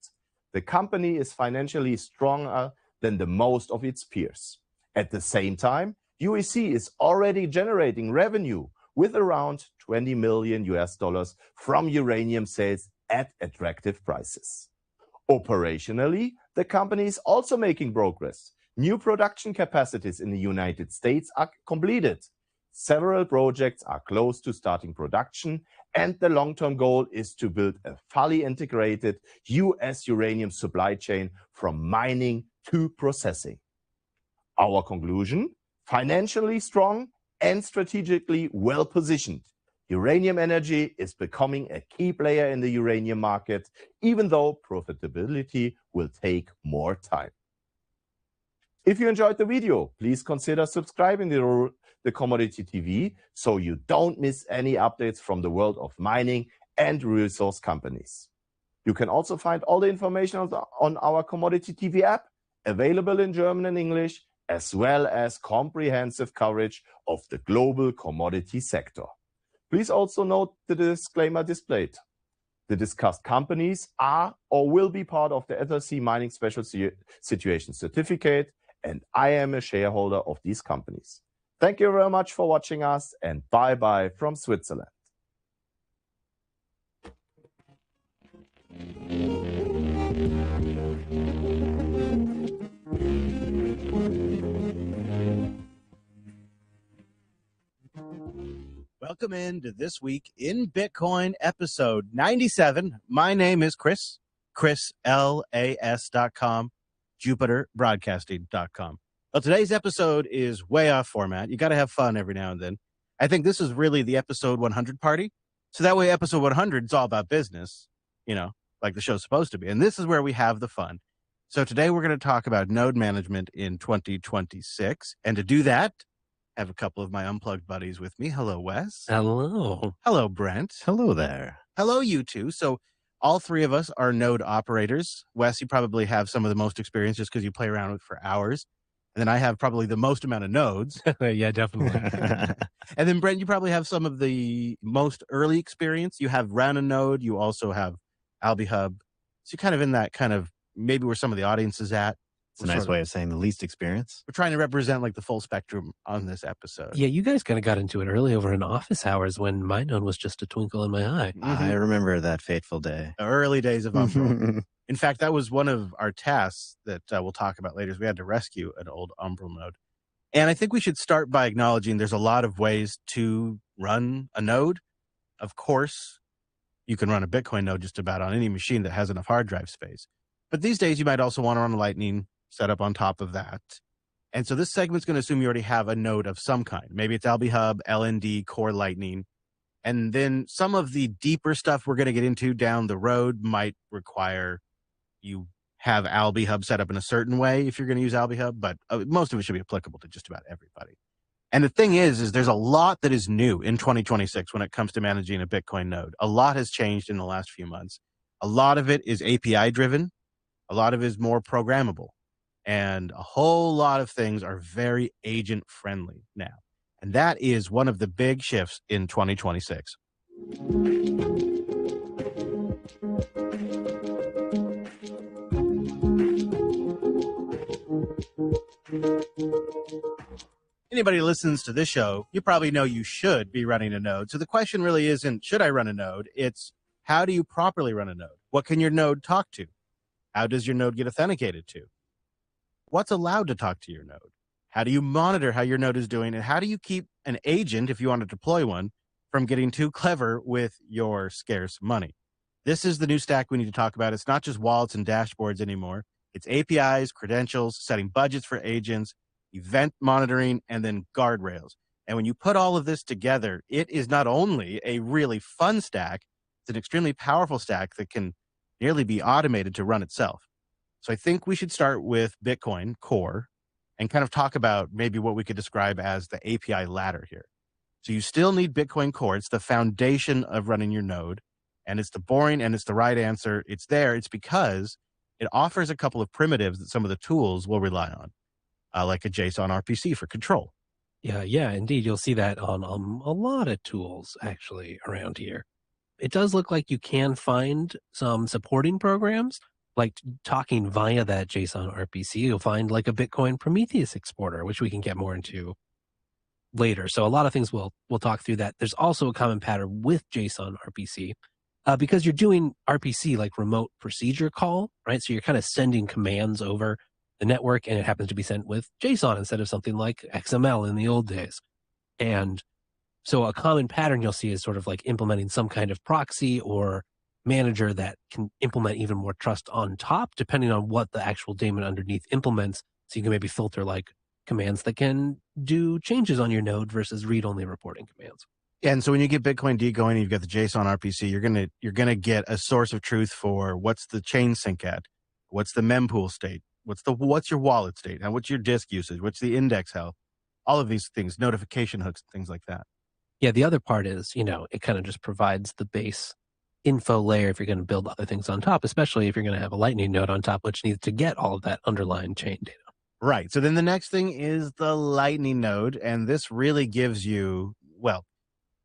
the company is financially stronger than the most of its peers. At the same time, UEC is already generating revenue with around $20 million from uranium sales at attractive prices. Operationally, the company is also making progress. New production capacities in the United States are completed. Several projects are close to starting production, and the long-term goal is to build a fully integrated US uranium supply chain from mining to processing. Our conclusion: financially strong and strategically well-positioned, Uranium Energy is becoming a key player in the uranium market, even though profitability will take more time. If you enjoyed the video, please consider subscribing to the Commodity TV so you don't miss any updates from the world of mining and resource companies. You can also find all the information on our Commodity TV app, available in German and English, as well as comprehensive coverage of the global commodity sector. Please also note the disclaimer displayed. The discussed companies are or will be part of the SRC Mining Special Situation Certificate, and I am a shareholder of these companies. Thank you very much for watching us, and bye-bye from Switzerland. Welcome into This Week in Bitcoin, episode 97. My name is Chris LAS.com, JupiterBroadcasting.com. Well, today's episode is way off format. You got to have fun every now and then. I think this is really the episode 100 party. So that way episode 100 is all about business, you know, like the show's supposed to be. And this is where we have the fun. So today we're going to talk about node management in 2026. And to do that, I have a couple of my unplugged buddies with me. Hello, Wes. Hello. Hello, Brent. Hello there. Hello, you two. So all three of us are node operators. Wes, you probably have some of the most experience just because you play around with it for hours. And then I have probably the most amount of nodes. Yeah, definitely. And then Brent, you probably have some of the most early experience. You have Round a Node. You also have AlbiHub. So you're kind of in that kind of maybe where some of the audience is at. It's a nice way of saying the least experience. We're trying to represent like the full spectrum on this episode. Yeah, you guys kind of got into it early over in office hours when my node was just a twinkle in my eye. I remember that fateful day. The early days of Umbral. In fact, that was one of our tasks that we'll talk about later. Is we had to rescue an old Umbral node. And I think we should start by acknowledging there's a lot of ways to run a node. Of course, you can run a Bitcoin node just about on any machine that has enough hard drive space. But these days, you might also want to run a Lightning setup on top of that. And so this segment's going to assume you already have a node of some kind. Maybe it's AlbiHub, LND, Core Lightning. And then some of the deeper stuff we're going to get into down the road might require you have AlbiHub set up in a certain way if you're going to use AlbiHub, but most of it should be applicable to just about everybody. And the thing is there's a lot that is new in 2026 when it comes to managing a Bitcoin node. A lot has changed in the last few months. A lot of it is API driven. A lot of it is more programmable. And a whole lot of things are very agent friendly now. And that is one of the big shifts in 2026. Anybody who listens to this show, you probably know you should be running a node. So the question really isn't, should I run a node? It's, how do you properly run a node? What can your node talk to? How does your node get authenticated to? What's allowed to talk to your node? How do you monitor how your node is doing? And how do you keep an agent, if you want to deploy one, from getting too clever with your scarce money? This is the new stack we need to talk about. It's not just wallets and dashboards anymore. It's APIs, credentials, setting budgets for agents, event monitoring, and then guardrails. And when you put all of this together, it is not only a really fun stack, it's an extremely powerful stack that can nearly be automated to run itself. So I think we should start with Bitcoin Core and kind of talk about maybe what we could describe as the API ladder here. So you still need Bitcoin Core. It's the foundation of running your node, and it's the boring and it's the right answer. It's there. It's because it offers a couple of primitives that some of the tools will rely on, like a JSON RPC for control. Yeah, indeed. You'll see that on a lot of tools actually around here. It does look like you can find some supporting programs, like talking via that JSON RPC. You'll find like a Bitcoin Prometheus exporter, which we can get more into later. So a lot of things we'll talk through that. There's also a common pattern with JSON RPC because you're doing RPC like remote procedure call, right? So you're kind of sending commands over the network, and it happens to be sent with JSON instead of something like XML in the old days. And so a common pattern you'll see is sort of like implementing some kind of proxy or manager that can implement even more trust on top, depending on what the actual daemon underneath implements. So you can maybe filter like commands that can do changes on your node versus read-only reporting commands. And so when you get Bitcoin D going and you've got the JSON RPC, you're gonna get a source of truth for what's the chain sync at, what's the mempool state, what's your wallet state, and what's your disk usage, what's the index health, all of these things, notification hooks, things like that. Yeah, the other part is, it kind of just provides the base info layer if you're going to build other things on top, especially if you're going to have a Lightning node on top, which needs to get all of that underlying chain data. Right. So then the next thing is the Lightning node. And this really gives you, well,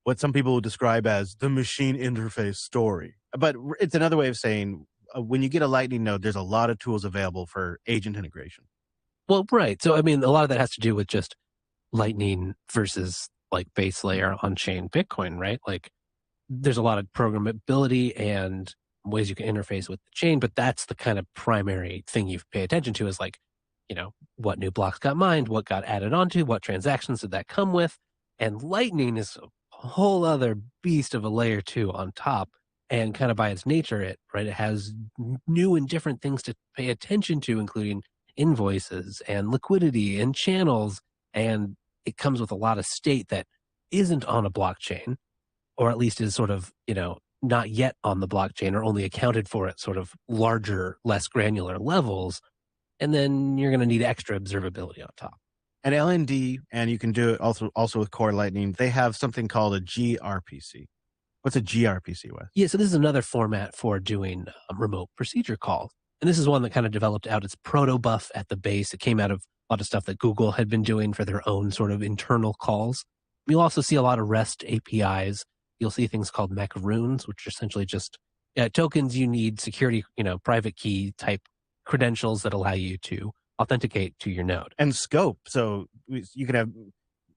what some people would describe as the machine interface story. But it's another way of saying when you get a Lightning node, there's a lot of tools available for agent integration. Well, right. So, I mean, a lot of that has to do with just Lightning versus like base layer on chain Bitcoin, right? Like there's a lot of programmability and ways you can interface with the chain, but that's the kind of primary thing you pay attention to is like, what new blocks got mined, what got added onto, what transactions did that come with. And Lightning is a whole other beast of a layer 2 on top. And kind of by its nature, it has new and different things to pay attention to, including invoices and liquidity and channels. And it comes with a lot of state that isn't on a blockchain, or at least is sort of, not yet on the blockchain or only accounted for at sort of larger, less granular levels. And then you're going to need extra observability on top. And LND, and you can do it also with Core Lightning, they have something called a gRPC. What's a gRPC, Wes? Yeah, so this is another format for doing remote procedure calls. And this is one that kind of developed out its protobuf at the base. It came out of a lot of stuff that Google had been doing for their own sort of internal calls. You'll also see a lot of REST APIs. You'll see things called macaroons, which are essentially just tokens you need security, private key type credentials that allow you to authenticate to your node. And scope. So you can have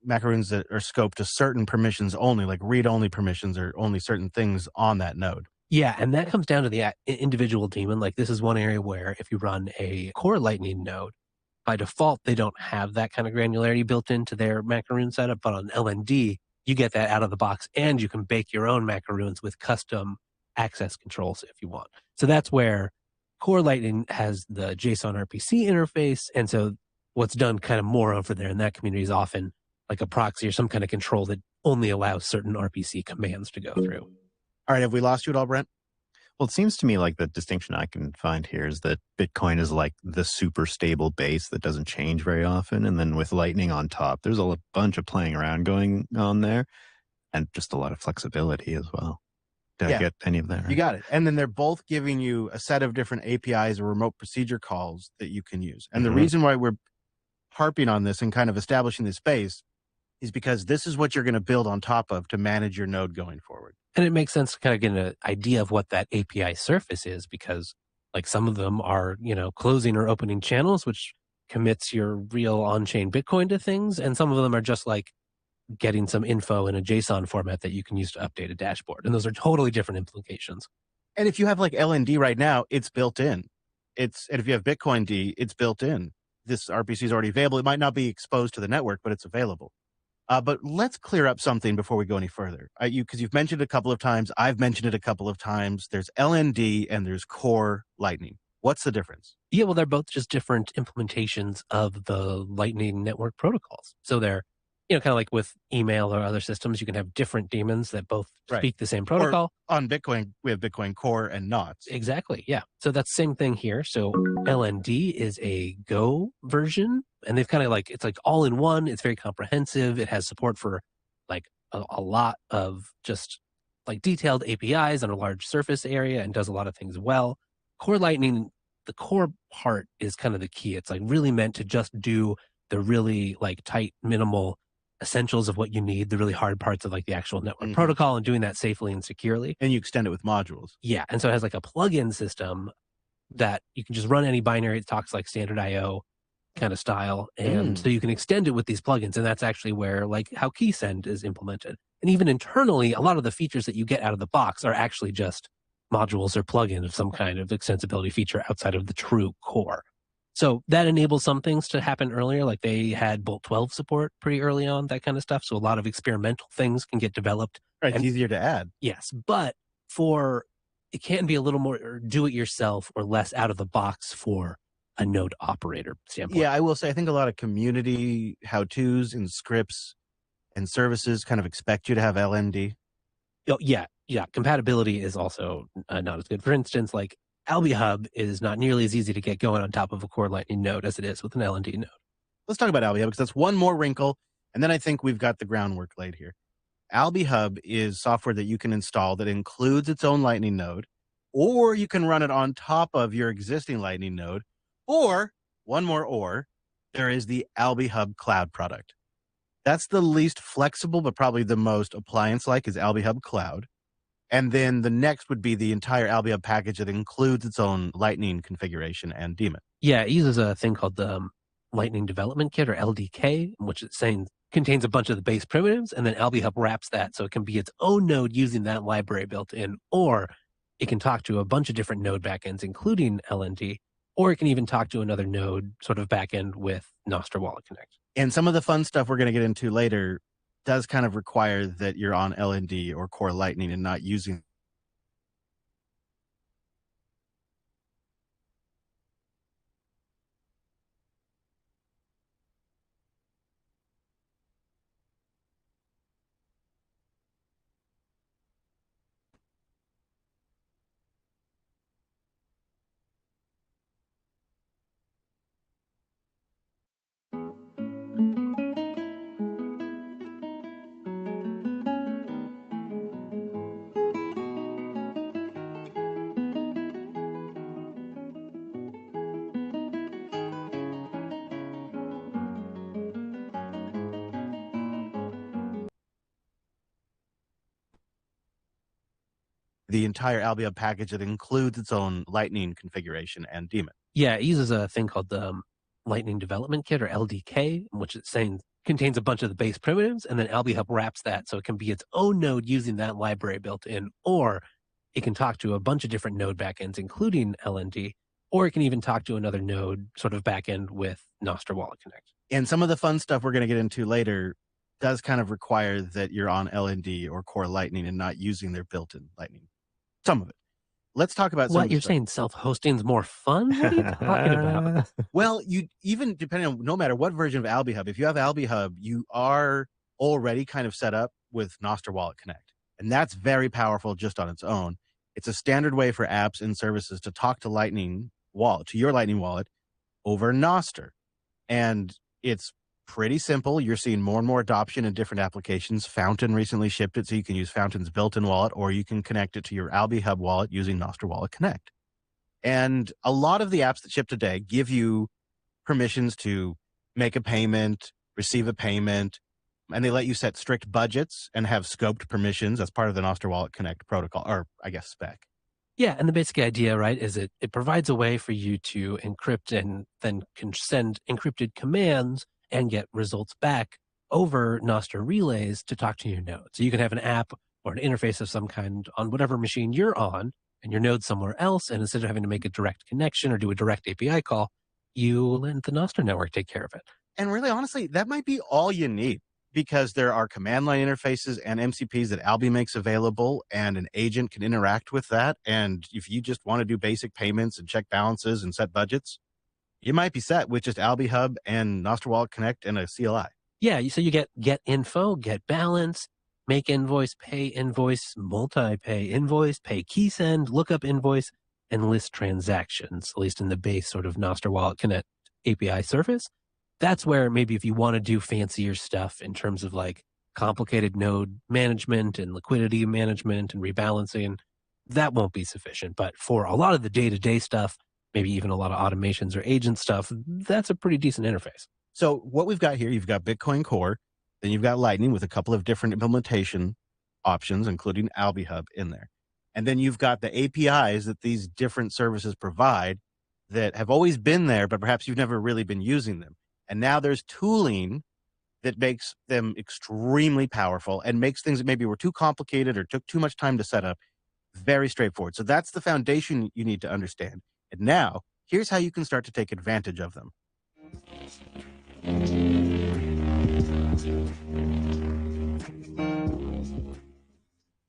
macaroons that are scoped to certain permissions only, like read-only permissions or only certain things on that node. Yeah, and that comes down to the individual daemon. Like this is one area where if you run a core Lightning node, by default, they don't have that kind of granularity built into their macaroon setup, but on LND, you get that out of the box and you can bake your own macaroons with custom access controls if you want. So that's where core Lightning has the JSON RPC interface. And so what's done kind of more over there in that community is often like a proxy or some kind of control that only allows certain RPC commands to go through. All right, have we lost you at all, Brent? Well, it seems to me like the distinction I can find here is that Bitcoin is like the super stable base that doesn't change very often. And then with Lightning on top, there's a bunch of playing around going on there and just a lot of flexibility as well. Did I get any of that right? You got it. And then they're both giving you a set of different APIs or remote procedure calls that you can use. And the reason why we're harping on this and kind of establishing this base is because this is what you're going to build on top of to manage your node going forward. And it makes sense to kind of get an idea of what that API surface is, because like some of them are, closing or opening channels, which commits your real on-chain Bitcoin to things. And some of them are just like getting some info in a JSON format that you can use to update a dashboard. And those are totally different implications. And if you have like LND right now, it's built in. And if you have Bitcoin D, it's built in. This RPC is already available. It might not be exposed to the network, but it's available. But let's clear up something before we go any further. Because you've mentioned it a couple of times. I've mentioned it a couple of times. There's LND and there's core Lightning. What's the difference? Yeah, well, they're both just different implementations of the Lightning Network protocols. So they're, kind of like with email or other systems, you can have different daemons that both speak the same protocol. Or on Bitcoin, we have Bitcoin Core and Knots. Exactly, yeah. So that's the same thing here. So LND is a Go version, and they've kind of like, it's like all in one. It's very comprehensive. It has support for like a lot of just like detailed APIs on a large surface area and does a lot of things well. Core Lightning, the core part is kind of the key. It's like really meant to just do the really like tight, minimal essentials of what you need, the really hard parts of like the actual network protocol, and doing that safely and securely. And you extend it with modules. Yeah. And so it has like a plugin system that you can just run any binary. It talks like standard IO kind of style. And so you can extend it with these plugins. And that's actually where like how KeySend is implemented. And even internally, a lot of the features that you get out of the box are actually just modules or plugins of some kind of extensibility feature outside of the true core. So that enables some things to happen earlier, like they had Bolt 12 support pretty early on, that kind of stuff. So a lot of experimental things can get developed. Right, it's easier to add. Yes, but it can be a little more do-it-yourself or less out of the box for a node operator standpoint. Yeah, I will say, I think a lot of community how-tos and scripts and services kind of expect you to have LND. Oh, yeah. Compatibility is also not as good. For instance, like AlbiHub is not nearly as easy to get going on top of a core Lightning node as it is with an LND node. Let's talk about AlbiHub because that's one more wrinkle, and then I think we've got the groundwork laid here. AlbiHub is software that you can install that includes its own Lightning node, or you can run it on top of your existing Lightning node, or, there is the AlbiHub Cloud product. That's the least flexible, but probably the most appliance-like is AlbiHub Cloud. And then the next would be the entire AlbiHub package that includes its own Lightning configuration and daemon. Yeah, it uses a thing called the Lightning Development Kit, or LDK, which it's saying contains a bunch of the base primitives, and then AlbiHub wraps that so it can be its own node using that library built in, or it can talk to a bunch of different node backends, including LND, or it can even talk to another node sort of backend with Nostr Wallet Connect. And some of the fun stuff we're going to get into later does kind of require that you're on LND or Core Lightning and not using the entire AlbiHub package that includes its own Lightning configuration and daemon. Yeah, it uses a thing called the Lightning Development Kit, or LDK, which it's saying contains a bunch of the base primitives, and then AlbiHub wraps that so it can be its own node using that library built in, or it can talk to a bunch of different node backends, including LND, or it can even talk to another node sort of backend with Nostr Wallet Connect. And some of the fun stuff we're going to get into later does kind of require that you're on LND or Core Lightning and not using their built-in Lightning. Some of it. Let's talk about what you're saying. Self-hosting's more fun? What are you talking about? Well, you even depending on no matter what version of AlbiHub, if you have AlbiHub, you are already kind of set up with Nostr Wallet Connect, and that's very powerful just on its own. It's a standard way for apps and services to talk to Lightning Wallet, to your Lightning Wallet, over Nostr, and it's pretty simple. You're seeing more and more adoption in different applications. Fountain recently shipped it, so you can use Fountain's built-in wallet, or you can connect it to your AlbiHub wallet using Nostr Wallet Connect. And a lot of the apps that ship today give you permissions to make a payment, receive a payment, and they let you set strict budgets and have scoped permissions as part of the Nostr Wallet Connect protocol, or I guess spec. Yeah, and the basic idea, right, is it provides a way for you to encrypt and then can send encrypted commands and get results back over Nostr relays to talk to your node. So you can have an app or an interface of some kind on whatever machine you're on, and your node somewhere else, and instead of having to make a direct connection or do a direct API call, you let the Nostr network take care of it. And really, honestly, that might be all you need, because there are command line interfaces and MCPs that Albi makes available, and an agent can interact with that. And if you just want to do basic payments and check balances and set budgets, you might be set with just AlbiHub and Nostr Wallet Connect and a CLI. Yeah, so you get info, get balance, make invoice, pay invoice, multi-pay invoice, pay key send, lookup invoice, and list transactions, at least in the base sort of Nostr Wallet Connect API surface. That's where maybe if you want to do fancier stuff in terms of like complicated node management and liquidity management and rebalancing, that won't be sufficient. But for a lot of the day-to-day stuff, maybe even a lot of automations or agent stuff, that's a pretty decent interface. So what we've got here, you've got Bitcoin Core, then you've got Lightning with a couple of different implementation options, including AlbiHub in there. And then you've got the APIs that these different services provide that have always been there, but perhaps you've never really been using them. And now there's tooling that makes them extremely powerful and makes things that maybe were too complicated or took too much time to set up very straightforward. So that's the foundation you need to understand. And now, here's how you can start to take advantage of them.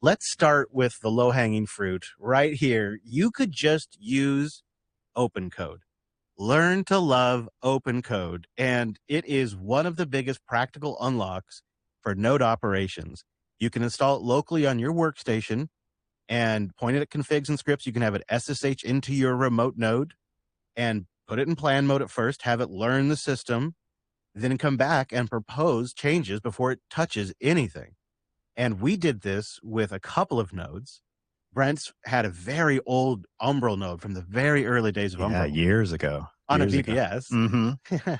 Let's start with the low-hanging fruit right here. You could just use open code. Learn to love open code, and it is one of the biggest practical unlocks for node operations. You can install it locally on your workstation and point it at configs and scripts. You can have it SSH into your remote node and put it in plan mode at first, have it learn the system, then come back and propose changes before it touches anything. And we did this with a couple of nodes. Brent's had a very old Umbrel node from the very early days of Umbrel. Years ago. On years a VPS. Mm-hmm.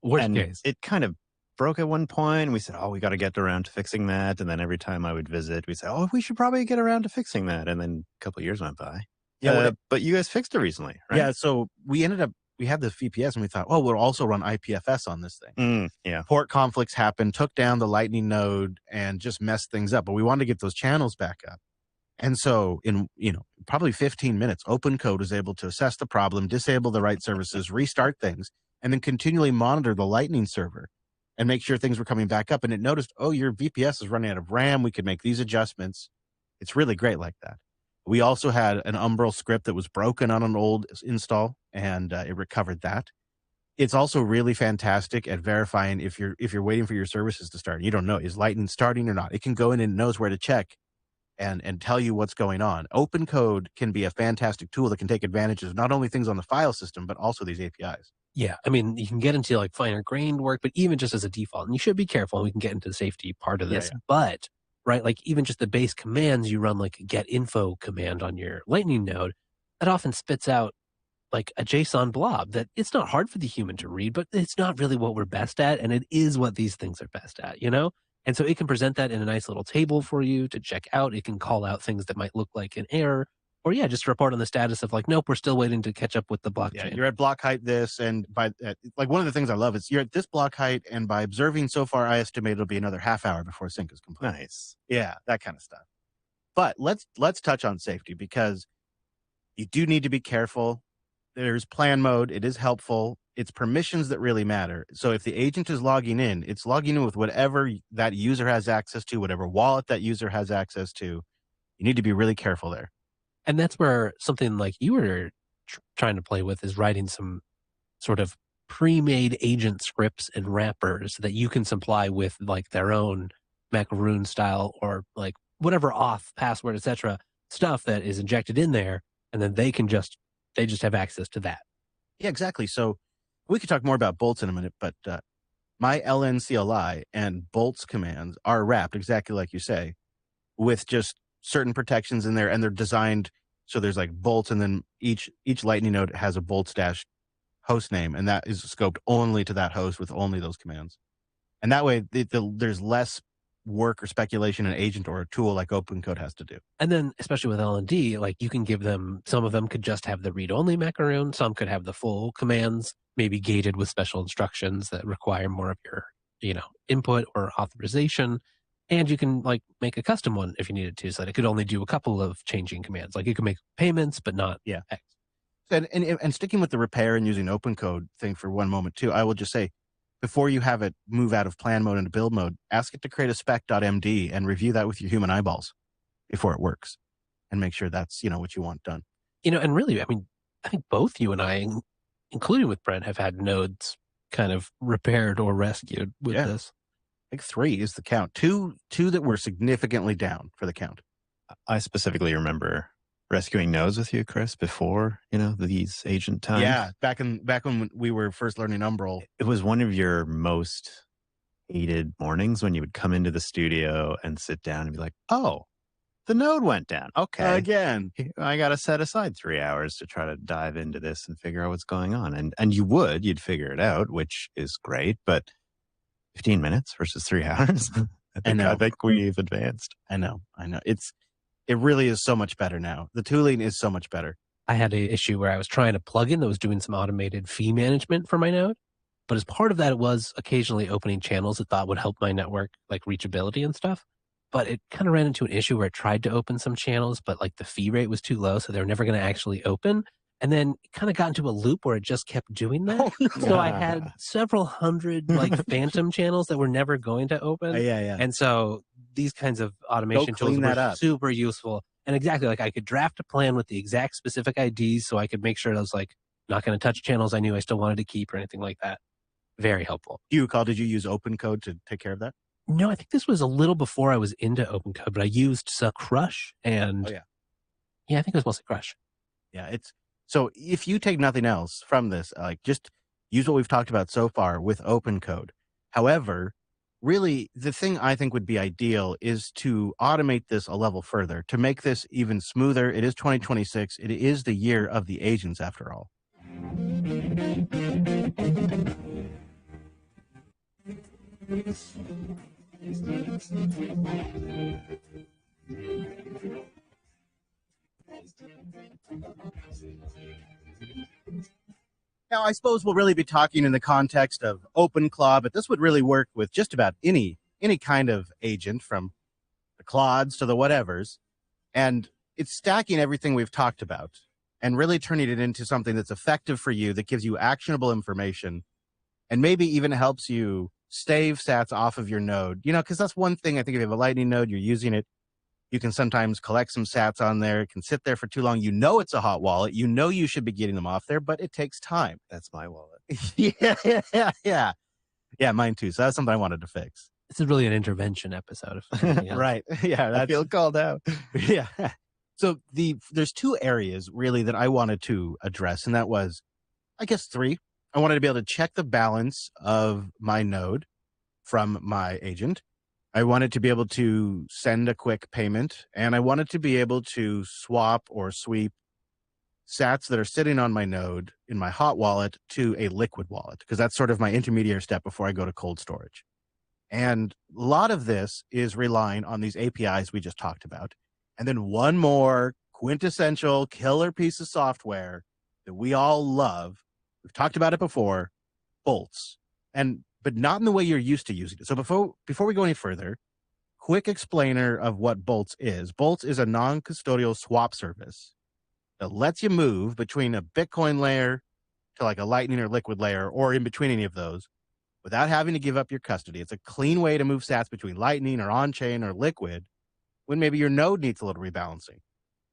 Worst and case. It kind of broke at one point. We said, we got to get around to fixing that. And then every time I would visit, we said, we should probably get around to fixing that. And then a couple of years went by. Yeah, but you guys fixed it recently, right? Yeah, so we had this VPS and we thought, we'll also run IPFS on this thing. Port conflicts happened, took down the Lightning node and just messed things up. But we wanted to get those channels back up. And so in, probably 15 minutes, open code is able to assess the problem, disable the right services, restart things, and then continually monitor the Lightning server and make sure things were coming back up. And it noticed, your VPS is running out of RAM. We could make these adjustments. It's really great like that. We also had an Umbrel script that was broken on an old install, and it recovered that. It's also really fantastic at verifying if you're waiting for your services to start. You don't know, is Lightning starting or not? It can go in and knows where to check and tell you what's going on. Open code can be a fantastic tool that can take advantage of not only things on the file system, but also these APIs. Yeah, I mean, you can get into like finer grained work, but even just as a default, and you should be careful, and we can get into the safety part of this, but right, like even just the base commands you run, like a get info command on your Lightning node, that often spits out like a JSON blob that it's not hard for the human to read, but it's not really what we're best at, and it is what these things are best at, And so it can present that in a nice little table for you to check out. It can call out things that might look like an error, or yeah, just report on the status of like, nope, we're still waiting to catch up with the Yeah, blockchain. you're at block height this, and by like one of the things I love is you're at this block height, and by observing so far, I estimate it'll be another half hour before sync is complete. Nice. Yeah, that kind of stuff. But let's touch on safety, because you do need to be careful. There's plan mode. It is helpful. It's permissions that really matter. So if the agent is logging in, it's logging in with whatever that user has access to, whatever wallet that user has access to. You need to be really careful there. And that's where something like you were trying to play with is writing some sort of pre-made agent scripts and wrappers that you can supply with like their own macaroon style or like whatever auth password, etc. stuff that is injected in there, and then they just have access to that. Yeah, exactly. So we could talk more about bolts in a minute, but my LNCLI and bolts commands are wrapped exactly like you say, with just certain protections in there, and they're designed so there's like bolts, and then each Lightning node has a bolts dash host name, and that is scoped only to that host with only those commands. And that way, there's less work or speculation an agent or a tool like OpenCode has to do. And then, especially with L&D, like you can give them, some of them could just have the read-only macaroon, some could have the full commands, maybe gated with special instructions that require more of your, input or authorization. And you can like make a custom one if you needed to, so that it could only do a couple of changing commands. Like you can make payments, but not X. And sticking with the repair and using OpenCode thing for one moment too, I will just say, before you have it move out of plan mode into build mode, ask it to create a spec.md and review that with your human eyeballs before it works, and make sure that's, what you want done. And really, I mean, I think both you and I, including with Brent, have had nodes kind of repaired or rescued with this. I think 3 is the count. Two that were significantly down for the count. I specifically remember rescuing nodes with you, Chris, before, these agent times. Yeah, back when we were first learning Umbral. It was one of your most hated mornings when you would come into the studio and sit down and be like, oh, the node went down. Okay. Again. I got to set aside 3 hours to try to dive into this and figure out what's going on. And you'd figure it out, which is great, but 15 minutes versus 3 hours. I think we've advanced. I know. It really is so much better now. The tooling is so much better. I had an issue where I was trying to plug in that was doing some automated fee management for my node. But as part of that, it was occasionally opening channels it thought would help my network, like reachability and stuff. But it kind of ran into an issue where it tried to open some channels, but like the fee rate was too low, so they were never going to actually open. And then it kind of got into a loop where it just kept doing that. So I had several hundred like phantom channels that were never going to open. Yeah. And so these kinds of automation tools were super useful. And exactly, like I could draft a plan with the exact specific IDs so I could make sure I was like not going to touch channels I knew I still wanted to keep or anything like that. Very helpful. Do you recall, did you use OpenCode to take care of that? No, I think this was a little before I was into OpenCode, but I used Crush and I think it was mostly Crush. Yeah, so if you take nothing else from this, like just use what we've talked about so far with OpenCode. However, really the thing I think would be ideal is to automate this a level further, to make this even smoother. It is 2026. It is the year of the agents after all. Now, I suppose we'll really be talking in the context of OpenClaw, but this would really work with just about any kind of agent, from the Claudes to the whatevers. And it's stacking everything we've talked about and really turning it into something that's effective for you, that gives you actionable information, and maybe even helps you stave sats off of your node. Because that's one thing. I think if you have a Lightning node, you're using it, you can sometimes collect some sats on there. It can sit there for too long. It's a hot wallet. You should be getting them off there, but it takes time. That's my wallet. Yeah, mine too. So that's something I wanted to fix. This is really an intervention episode. Right. Yeah. I feel called out. Yeah. So there's 2 areas really that I wanted to address, and that was, I guess, 3. I wanted to be able to check the balance of my node from my agent. I wanted to be able to send a quick payment, and I wanted to be able to swap or sweep sats that are sitting on my node in my hot wallet to a liquid wallet, because that's sort of my intermediary step before I go to cold storage. And a lot of this is relying on these APIs we just talked about. And then one more quintessential killer piece of software that we all love. We've talked about it before, bolts. But not in the way you're used to using it. So before we go any further, quick explainer of what bolts is. Bolts is a non-custodial swap service that lets you move between a Bitcoin layer to like a Lightning or Liquid layer, or in between any of those, without having to give up your custody. It's a clean way to move sats between Lightning or on-chain or Liquid when maybe your node needs a little rebalancing.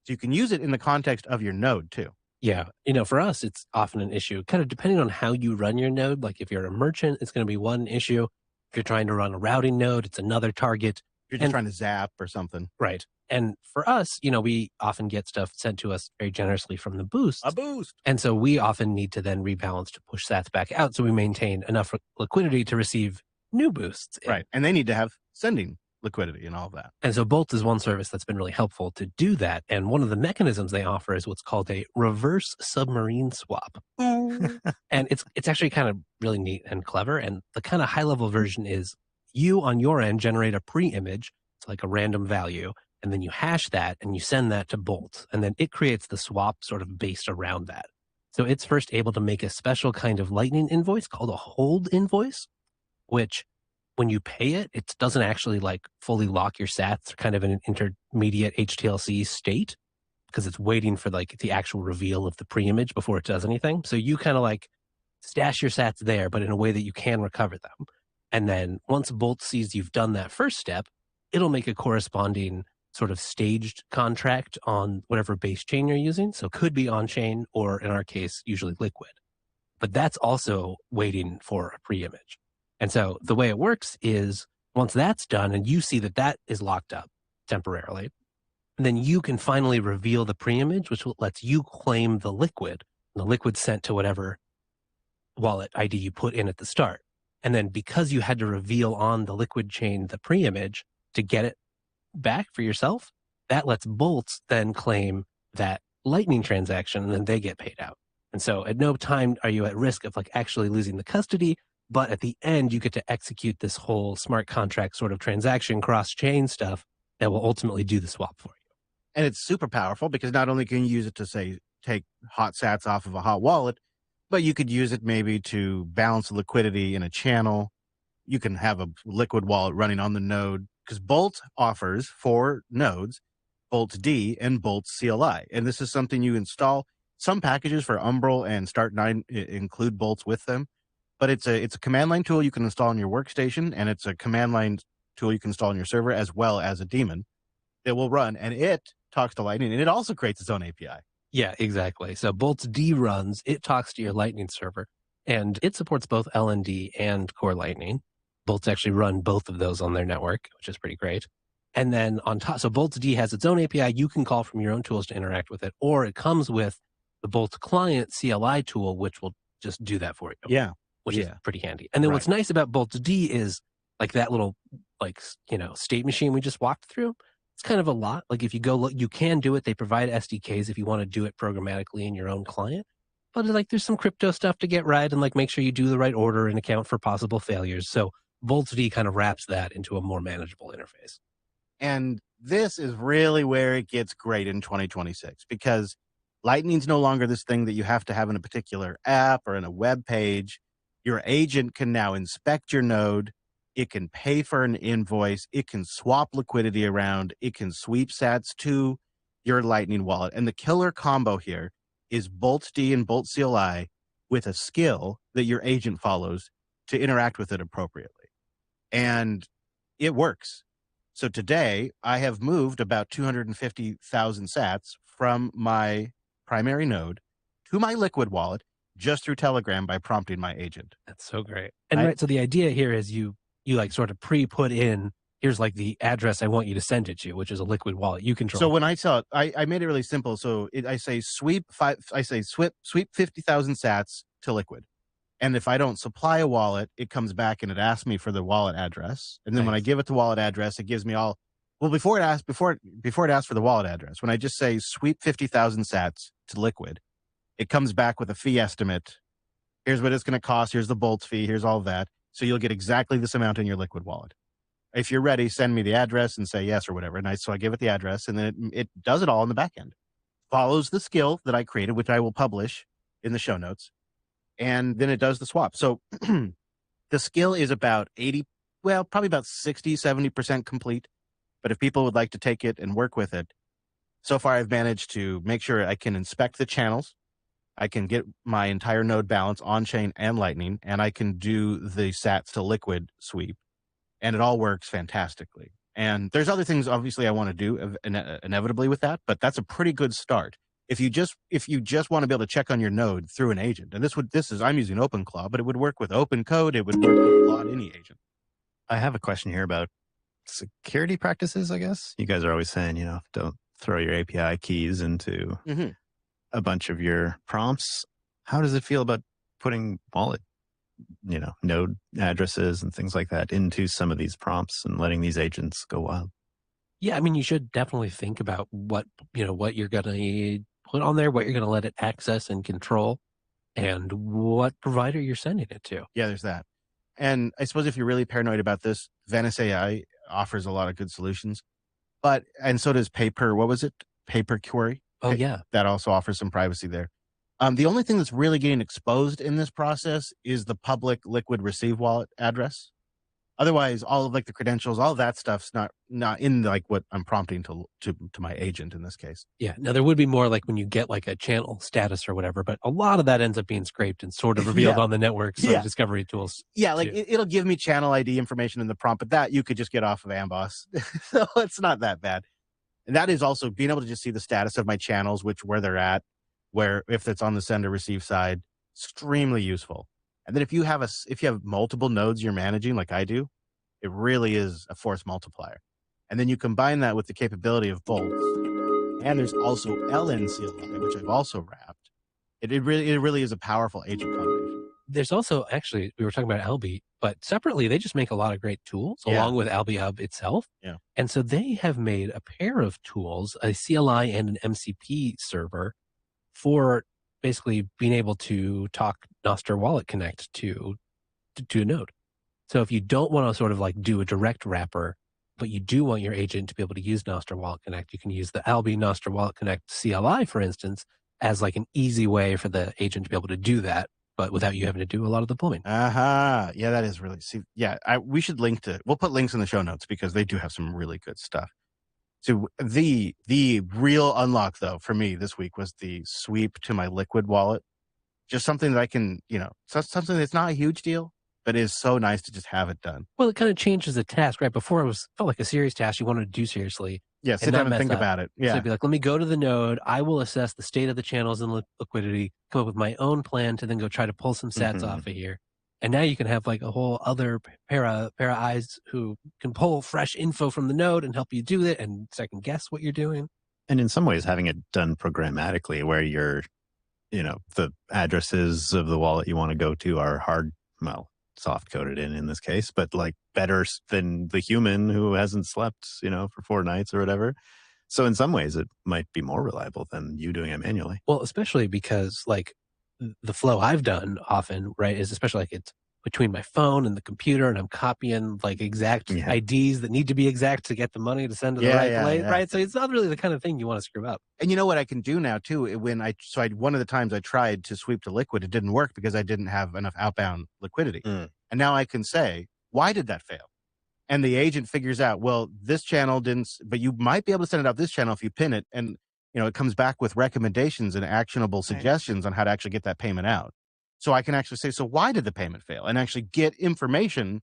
So you can use it in the context of your node too. Yeah. For us, it's often an issue, kind of depending on how you run your node. Like if you're a merchant, it's going to be one issue. If you're trying to run a routing node, it's another target. You're just trying to zap or something. Right. And for us, we often get stuff sent to us very generously from the boost. A boost. And so we often need to then rebalance to push sats back out so we maintain enough liquidity to receive new boosts. Right. And they need to have sending liquidity and all of that. And so Bolt is one service that's been really helpful to do that. And one of the mechanisms they offer is what's called a reverse submarine swap. And it's actually kind of really neat and clever. And the kind of high level version is you on your end generate a pre-image. It's like a random value. And then you hash that and you send that to Bolt. And then it creates the swap sort of based around that. So it's first able to make a special kind of Lightning invoice called a hold invoice, which when you pay it, it doesn't actually like fully lock your sats, kind of in an intermediate HTLC state, because it's waiting for like the actual reveal of the pre-image before it does anything. So you kind of like stash your sats there, but in a way that you can recover them. And then once Bolt sees you've done that first step, it'll make a corresponding sort of staged contract on whatever base chain you're using. So it could be on chain, or in our case, usually Liquid. But that's also waiting for a pre-image. And so the way it works is once that's done and you see that that is locked up temporarily, then you can finally reveal the pre-image, which lets you claim the Liquid. The Liquid sent to whatever wallet ID you put in at the start. And then because you had to reveal on the Liquid chain the pre-image to get it back for yourself, that lets Bolts then claim that Lightning transaction, and then they get paid out. And so at no time are you at risk of like actually losing the custody, but at the end you get to execute this whole smart contract sort of transaction cross-chain stuff that will ultimately do the swap for you. And it's super powerful because not only can you use it to say take hot sats off of a hot wallet, but you could use it maybe to balance liquidity in a channel. You can have a Liquid wallet running on the node, because Bolt offers for nodes Bolt D and Bolt CLI. And this is something you install. Some packages for Umbral and Start9 include bolts with them, but it's a command line tool you can install on your workstation, and it's a command line tool you can install on your server, as well as a daemon that will run, and it talks to Lightning, and it also creates its own API. Yeah, exactly. So Bolt's D runs, it talks to your Lightning server, and it supports both LND and Core Lightning. Bolts actually run both of those on their network, which is pretty great. And then on top, so Bolt's D has its own API you can call from your own tools to interact with it, or it comes with the Bolt client CLI tool, which will just do that for you. Yeah. Which is pretty handy. And then what's nice about Bolt's D is like that little, like, state machine we just walked through. It's kind of a lot. Like if you go look, you can do it. They provide SDKs if you want to do it programmatically in your own client. But like there's some crypto stuff to get right, and like make sure you do the right order and account for possible failures. So Bolt's D kind of wraps that into a more manageable interface. And this is really where it gets great in 2026, because Lightning's no longer this thing that you have to have in a particular app or in a web page. Your agent can now inspect your node. It can pay for an invoice. It can swap liquidity around. It can sweep sats to your Lightning wallet. And the killer combo here is Bolt D and Bolt CLI with a skill that your agent follows to interact with it appropriately. And it works. So today I have moved about 250,000 sats from my primary node to my Liquid wallet just through Telegram by prompting my agent. That's so great. And so the idea here is you like sort of pre-put in, here's like the address I want you to send it to, which is a Liquid wallet you control. So when I saw it, I made it really simple. So I say sweep 50,000 sats to Liquid. And if I don't supply a wallet, it comes back and it asks me for the wallet address. And then when I give it the wallet address, it gives me all, well, before it asks for the wallet address, when I just say sweep 50,000 sats to Liquid, it comes back with a fee estimate. Here's what it's going to cost. Here's the Bolt fee. Here's all of that. So you'll get exactly this amount in your Liquid wallet. If you're ready, send me the address and say yes or whatever. And so I give it the address, and then it does it all in the back end. Follows the skill that I created, which I will publish in the show notes. And then it does the swap. So the skill is about 80, well, probably about 60, 70% complete. But if people would like to take it and work with it, so far I've managed to make sure I can inspect the channels. I can get my entire node balance on chain and Lightning, and I can do the sats to liquid sweep, and it all works fantastically. And there's other things obviously I want to do inevitably with that, but that's a pretty good start. If you just want to be able to check on your node through an agent, and I'm using OpenClaw, but it would work with open code, it would work with Claude any agent. I have a question here about security practices, I guess. You guys are always saying, don't throw your API keys into a bunch of your prompts. How does it feel about putting wallet, node addresses and things like that into some of these prompts and letting these agents go wild? Yeah, I mean, you should definitely think about what you're going to put on there, what you're going to let it access and control, and what provider you're sending it to. Yeah, there's that. And I suppose if you're really paranoid about this, Venice AI offers a lot of good solutions. And so does Paper Query. Oh, yeah. That also offers some privacy there. The only thing that's really getting exposed in this process is the public Liquid Receive wallet address. Otherwise, all of the credentials, all of that stuff's not in what I'm prompting to my agent in this case. Yeah. Now there would be more when you get a channel status or whatever, but a lot of that ends up being scraped and sort of revealed on the network. So discovery tools. Yeah, it'll give me channel ID information in the prompt, but that you could just get off of Amboss. So it's not that bad. And that is also being able to just see the status of my channels, where they're at, where if it's on the sender receive side, extremely useful. And then if you have multiple nodes you're managing like I do, it really is a force multiplier. And then you combine that with the capability of bolts, and there's also LNCLI, which I've also wrapped. It really is a powerful agent combination. There's also, actually, we were talking about Albi, but separately, they just make a lot of great tools along with Albi Hub itself. Yeah. And so they have made a pair of tools, a CLI and an MCP server, for basically being able to talk Nostr Wallet Connect to a node. So if you don't want to sort of do a direct wrapper, but you do want your agent to be able to use Nostr Wallet Connect, you can use the Albi Nostr Wallet Connect CLI, for instance, as an easy way for the agent to be able to do that, but without you having to do a lot of the plumbing. Yeah, that is really, we should we'll put links in the show notes because they do have some really good stuff. So the real unlock though for me this week was the sweep to my Liquid wallet. Just something that I can, something that's not a huge deal, but it is so nice to just have it done. Well, it kind of changes the task, right? Before felt like a serious task you wanted to do seriously. Yeah, sit down and think about it. Yeah. So it'd be let me go to the node. I will assess the state of the channels and liquidity, come up with my own plan to then go try to pull some sats off of here. And now you can have a whole other pair of eyes who can pull fresh info from the node and help you do it and second guess what you're doing. And in some ways, having it done programmatically where you're, the addresses of the wallet you want to go to are soft coded in this case, but better than the human who hasn't slept, for 4 nights or whatever. So in some ways, it might be more reliable than you doing it manually. Well, especially because the flow I've done often, right, is especially it's between my phone and the computer, and I'm copying exact IDs that need to be exact to get the money to send to the right place, right? So it's not really the kind of thing you want to screw up. And you know what I can do now too? One of the times I tried to sweep to Liquid, it didn't work because I didn't have enough outbound liquidity. And now I can say, why did that fail? And the agent figures out, well, this channel didn't, but you might be able to send it out this channel if you pin it. And it comes back with recommendations and actionable suggestions on how to actually get that payment out. So I can actually say, so why did the payment fail? And actually get information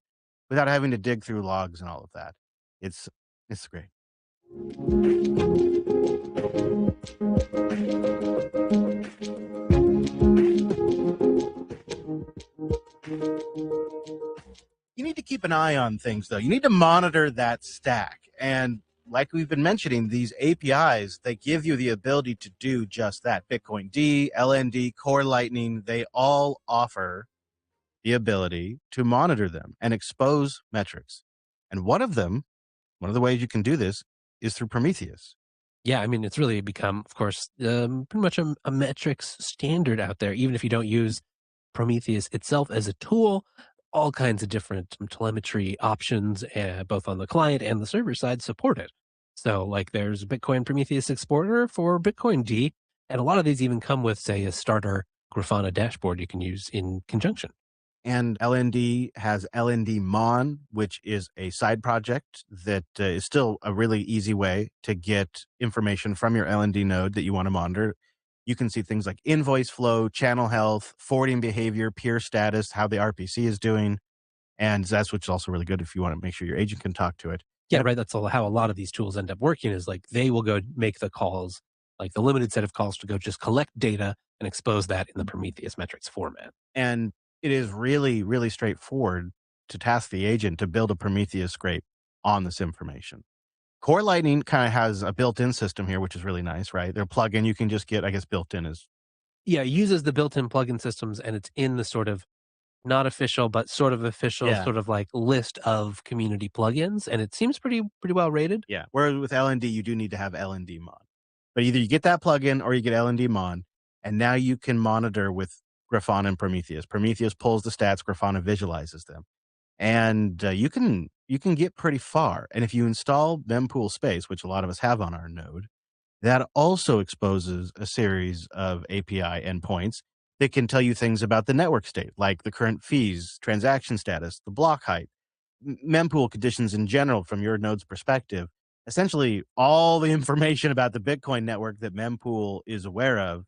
without having to dig through logs and all of that. It's great. You need to keep an eye on things, though. You need to monitor that stack. And like we've been mentioning, these APIs, they give you the ability to do just that. Bitcoin D, LND, Core Lightning, they all offer the ability to monitor them and expose metrics. And one of the ways you can do this is through Prometheus. Yeah, I mean, it's really become, of course, pretty much a metrics standard out there, even if you don't use Prometheus itself as a tool. all kinds of different telemetry options, both on the client and the server side supported. So like there's Bitcoin Prometheus Exporter for Bitcoin D, and a lot of these even come with, say, a starter Grafana dashboard you can use in conjunction. And LND has LND Mon, which is a side project that is still a really easy way to get information from your LND node that you want to monitor. You can see things like invoice flow, channel health, forwarding behavior, peer status, how the RPC is doing. And that's what's also really good if you want to make sure your agent can talk to it. Yeah, right. That's how a lot of these tools end up working is like they will go make the calls, like the limited set of calls to go just collect data and expose that in the Prometheus metrics format. And it is really, really straightforward to task the agent to build a Prometheus scrape on this information. Core Lightning kind of has a built-in system here, which is really nice, right? Their plugin you can just get, I guess, built-in is. Yeah, it uses the built-in plugin systems, and it's in the sort of not official, but sort of official, sort of like list of community plugins, and it seems pretty well rated. Yeah. Whereas with LND, you do need to have LND Mon. But either you get that plugin or you get LND Mon, and now you can monitor with Grafana and Prometheus. Prometheus pulls the stats, Grafana visualizes them. And you can get pretty far. And if you install mempool space, which a lot of us have on our node, that also exposes a series of API endpoints that can tell you things about the network state, like the current fees, transaction status, the block height, mempool conditions in general from your node's perspective. Essentially, all the information about the Bitcoin network that mempool is aware of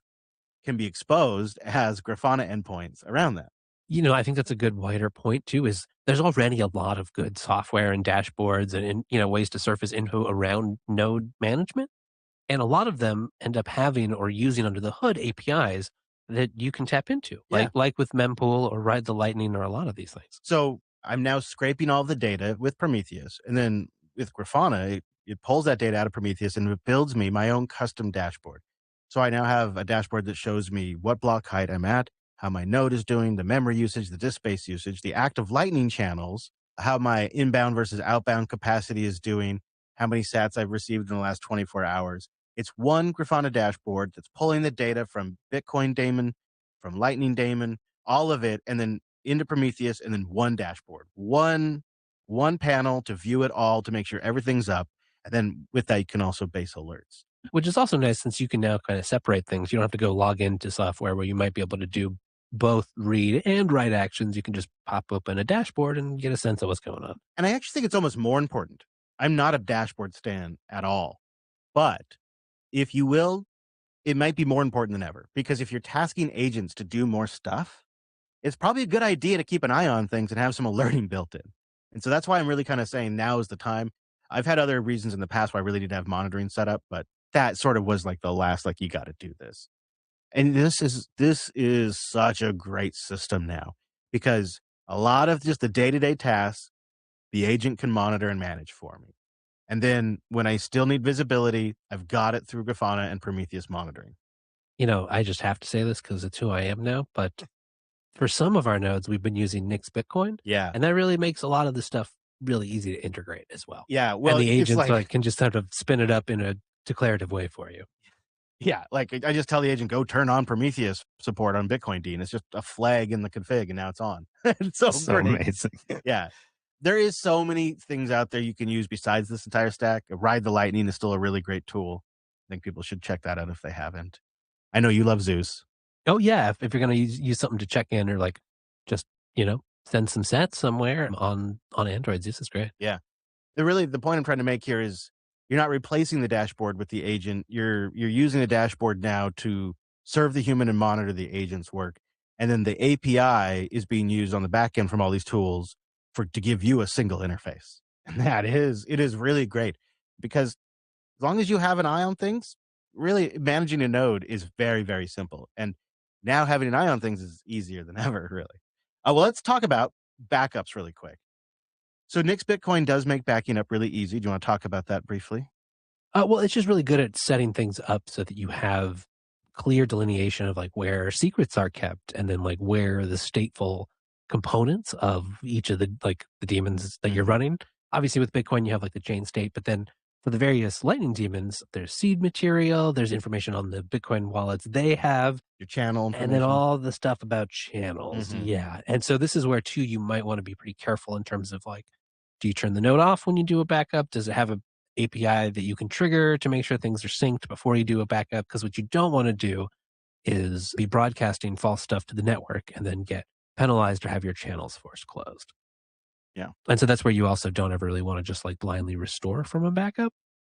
can be exposed as Grafana endpoints around that. I think that's a good wider point too, is there's already a lot of good software and dashboards and ways to surface info around node management. And a lot of them end up having or using under the hood APIs that you can tap into, like with Mempool or Ride the Lightning or a lot of these things. So I'm now scraping all the data with Prometheus. And then with Grafana, it pulls that data out of Prometheus and it builds me my own custom dashboard. So I now have a dashboard that shows me what block height I'm at, how my node is doing, the memory usage, the disk space usage, the active Lightning channels, how my inbound versus outbound capacity is doing, how many sats I've received in the last 24 hours. It's one Grafana dashboard that's pulling the data from Bitcoin daemon, from Lightning daemon, all of it, and then into Prometheus, and then one dashboard, one panel to view it all, to make sure everything's up. And then with that, you can also base alerts. Which is also nice since you can now kind of separate things. You don't have to go log into software where you might be able to do both read and write actions. You can just pop open a dashboard and get a sense of what's going on. And I actually think it's almost more important. I'm not a dashboard stan at all. But if you will, it might be more important than ever. Because if you're tasking agents to do more stuff, it's probably a good idea to keep an eye on things and have some alerting built in. And so that's why I'm really kind of saying now is the time. I've had other reasons in the past why I really need to have monitoring set up, but that sort of was like the last, like, you got to do this. And this is such a great system now, because a lot of just the day-to-day tasks, the agent can monitor and manage for me. And then when I still need visibility, I've got it through Grafana and Prometheus monitoring. I just have to say this because it's who I am now, but for some of our nodes, we've been using Nix Bitcoin. Yeah. And that really makes a lot of the stuff really easy to integrate as well. Yeah. Well, and the agents can just sort of spin it up in a declarative way for you. Yeah. Like I just tell the agent, go turn on Prometheus support on Bitcoin D, and it's just a flag in the config, and now it's on. It's so amazing. Yeah. There is so many things out there you can use besides this entire stack. Ride the Lightning is still a really great tool. I think people should check that out if they haven't. I know you love Zeus. Oh, yeah. If you're going to use something to check in or like just, send some sats somewhere on Android, Zeus is great. Yeah. The point I'm trying to make here is you're not replacing the dashboard with the agent. You're using the dashboard now to serve the human and monitor the agent's work. And then the API is being used on the back end from all these tools to give you a single interface. And it is really great, because as long as you have an eye on things, really managing a node is very, very simple. And now having an eye on things is easier than ever, really. Well, let's talk about backups really quick. So Nix Bitcoin does make backing up really easy. Do you want to talk about that briefly? Well, it's just really good at setting things up so that you have clear delineation of like where secrets are kept, and then like where the stateful components of each of the daemons that you're running. Obviously with Bitcoin, you have like the chain state, but then For the various Lightning daemons, there's seed material, there's information on the Bitcoin wallets they have, Your channel and information. then all the stuff about channels. Mhm. Yeah. And so this is where, too, you might want to be pretty careful in terms of like, do you turn the node off when you do a backup? Does it have a API that you can trigger to make sure things are synced before you do a backup? Because what you don't want to do is be broadcasting false stuff to the network and then get penalized or have your channels forced closed. Yeah. And so that's where you also don't ever really want to just like blindly restore from a backup,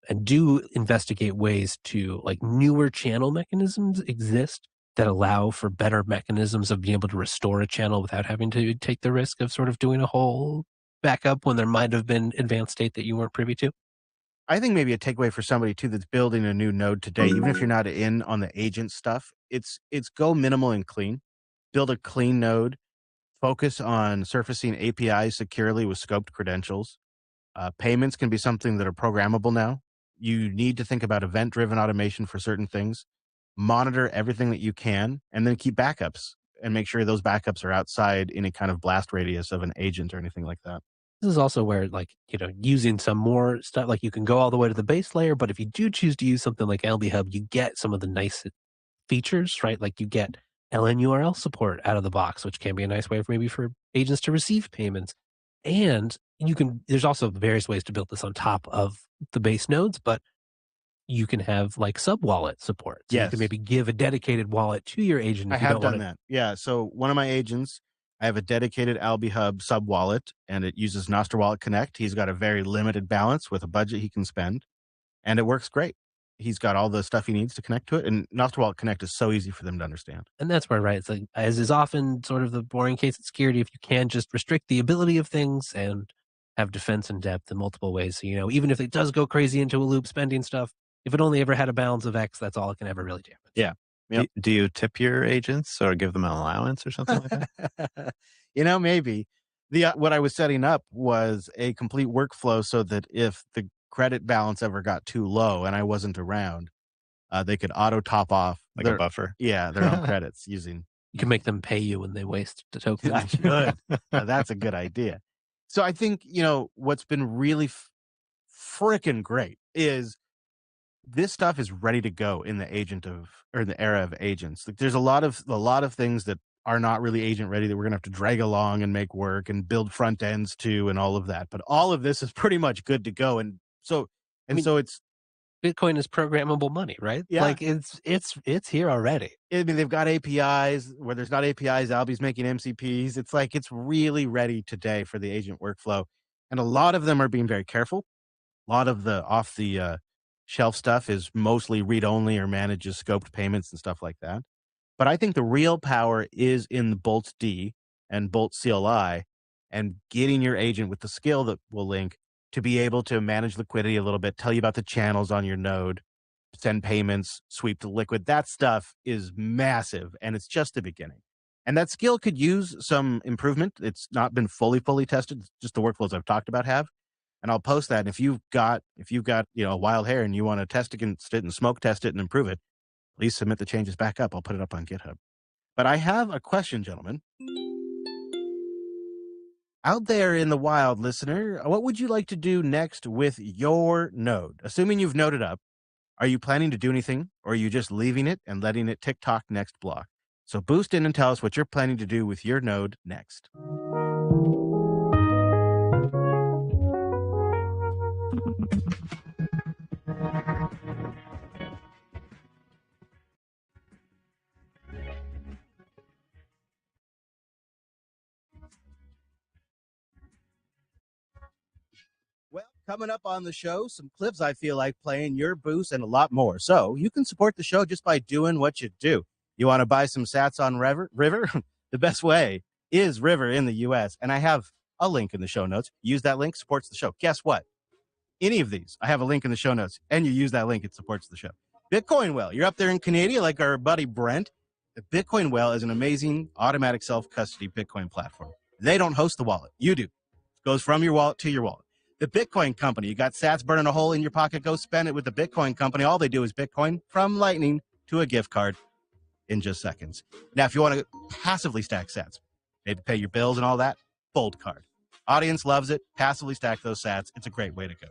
and do investigate ways to, like, newer channel mechanisms exist that allow for better mechanisms of being able to restore a channel without having to take the risk of sort of doing a whole backup when there might have been advanced state that you weren't privy to. I think maybe a takeaway for somebody too that's building a new node today, even if you're not in on the agent stuff, it's go minimal and clean. Build a clean node. Focus on surfacing APIs securely with scoped credentials. Payments can be something that are programmable now. You need to think about event-driven automation for certain things. Monitor everything that you can, and then keep backups and make sure those backups are outside any kind of blast radius of an agent or anything like that. This is also where, like, using some more stuff, like you can go all the way to the base layer, but if you do choose to use something like LB Hub, you get some of the nice features, right? Like you get LNURL support out of the box, which can be a nice way for agents to receive payments. And there's also various ways to build this on top of the base nodes, but you can have like sub wallet support. So you can Yes. maybe give a dedicated wallet to your agent. I if you have don't done wanna- that. Yeah. So one of my agents, I have a dedicated Albi Hub sub wallet, and it uses Nostr Wallet Connect. He's got a very limited balance with a budget he can spend, and it works great. He's got all the stuff he needs to connect to it, and Nostr Wallet Connect is so easy for them to understand. And that's where, right, it's like, as is often sort of the boring case of security, if you can just restrict the ability of things and have defense in depth in multiple ways. So, even if it does go crazy into a loop spending stuff, if it only ever had a balance of X, that's all it can ever really damage. Yeah. Yep. Do you tip your agents or give them an allowance or something like that? Maybe. What I was setting up was a complete workflow so that if the credit balance ever got too low and I wasn't around, they could auto top off Like a buffer? Yeah, their own credits using. You can make them pay you when they waste the token. I should. That's a good idea. So I think, what's been really freaking great is this stuff is ready to go in the era of agents. Like, there's a lot of things that are not really agent ready that we're gonna have to drag along and make work and build front ends to and all of that. But all of this is pretty much good to go. And so it's Bitcoin is programmable money, right? Yeah. Like it's here already. I mean, they've got APIs. Where there's not APIs, Albi's making MCPs. It's like it's really ready today for the agent workflow. And a lot of them are being very careful. A lot of the off the shelf stuff is mostly read-only or manages scoped payments and stuff like that. But I think the real power is in the Bolt D and Bolt CLI and getting your agent with the skill that will link to be able to manage liquidity a little bit, tell you about the channels on your node, send payments, sweep to liquid. That stuff is massive, and it's just the beginning. And that skill could use some improvement. It's not been fully tested. Just the workflows I've talked about have. And I'll post that. And if you've got a wild hair and you want to test against it and smoke test it and improve it, please submit the changes back up. I'll put it up on GitHub. But I have a question, gentlemen. Out there in the wild, listener, what would you like to do next with your node? Assuming you've noded up, are you planning to do anything, or are you just leaving it and letting it tick-tock next block? So boost in and tell us what you're planning to do with your node next. Well, coming up on the show, some clips I feel like playing, your boost, and a lot more. So you can support the show just by doing what you do. You want to buy some sats on River? The best way is River in the U.S. And I have a link in the show notes. Use that link, supports the show. Guess what? Any of these, I have a link in the show notes, and you use that link, it supports the show. Bitcoin Well, you're up there in Canada like our buddy Brent. The Bitcoin Well is an amazing automatic self-custody Bitcoin platform. They don't host the wallet. You do. It goes from your wallet to your wallet. The Bitcoin Company, you got sats burning a hole in your pocket, go spend it with the Bitcoin Company. All they do is Bitcoin from Lightning to a gift card in just seconds. Now, if you want to passively stack sats, maybe pay your bills and all that, Bold Card. Audience loves it. Passively stack those sats. It's a great way to go.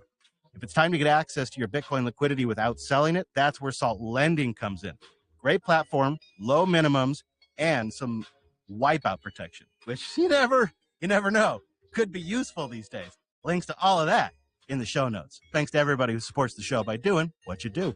If it's time to get access to your Bitcoin liquidity without selling it, that's where Salt Lending comes in. Great platform, low minimums, and some wipeout protection, which you never know. Could be useful these days. Links to all of that in the show notes. Thanks to everybody who supports the show by doing what you do.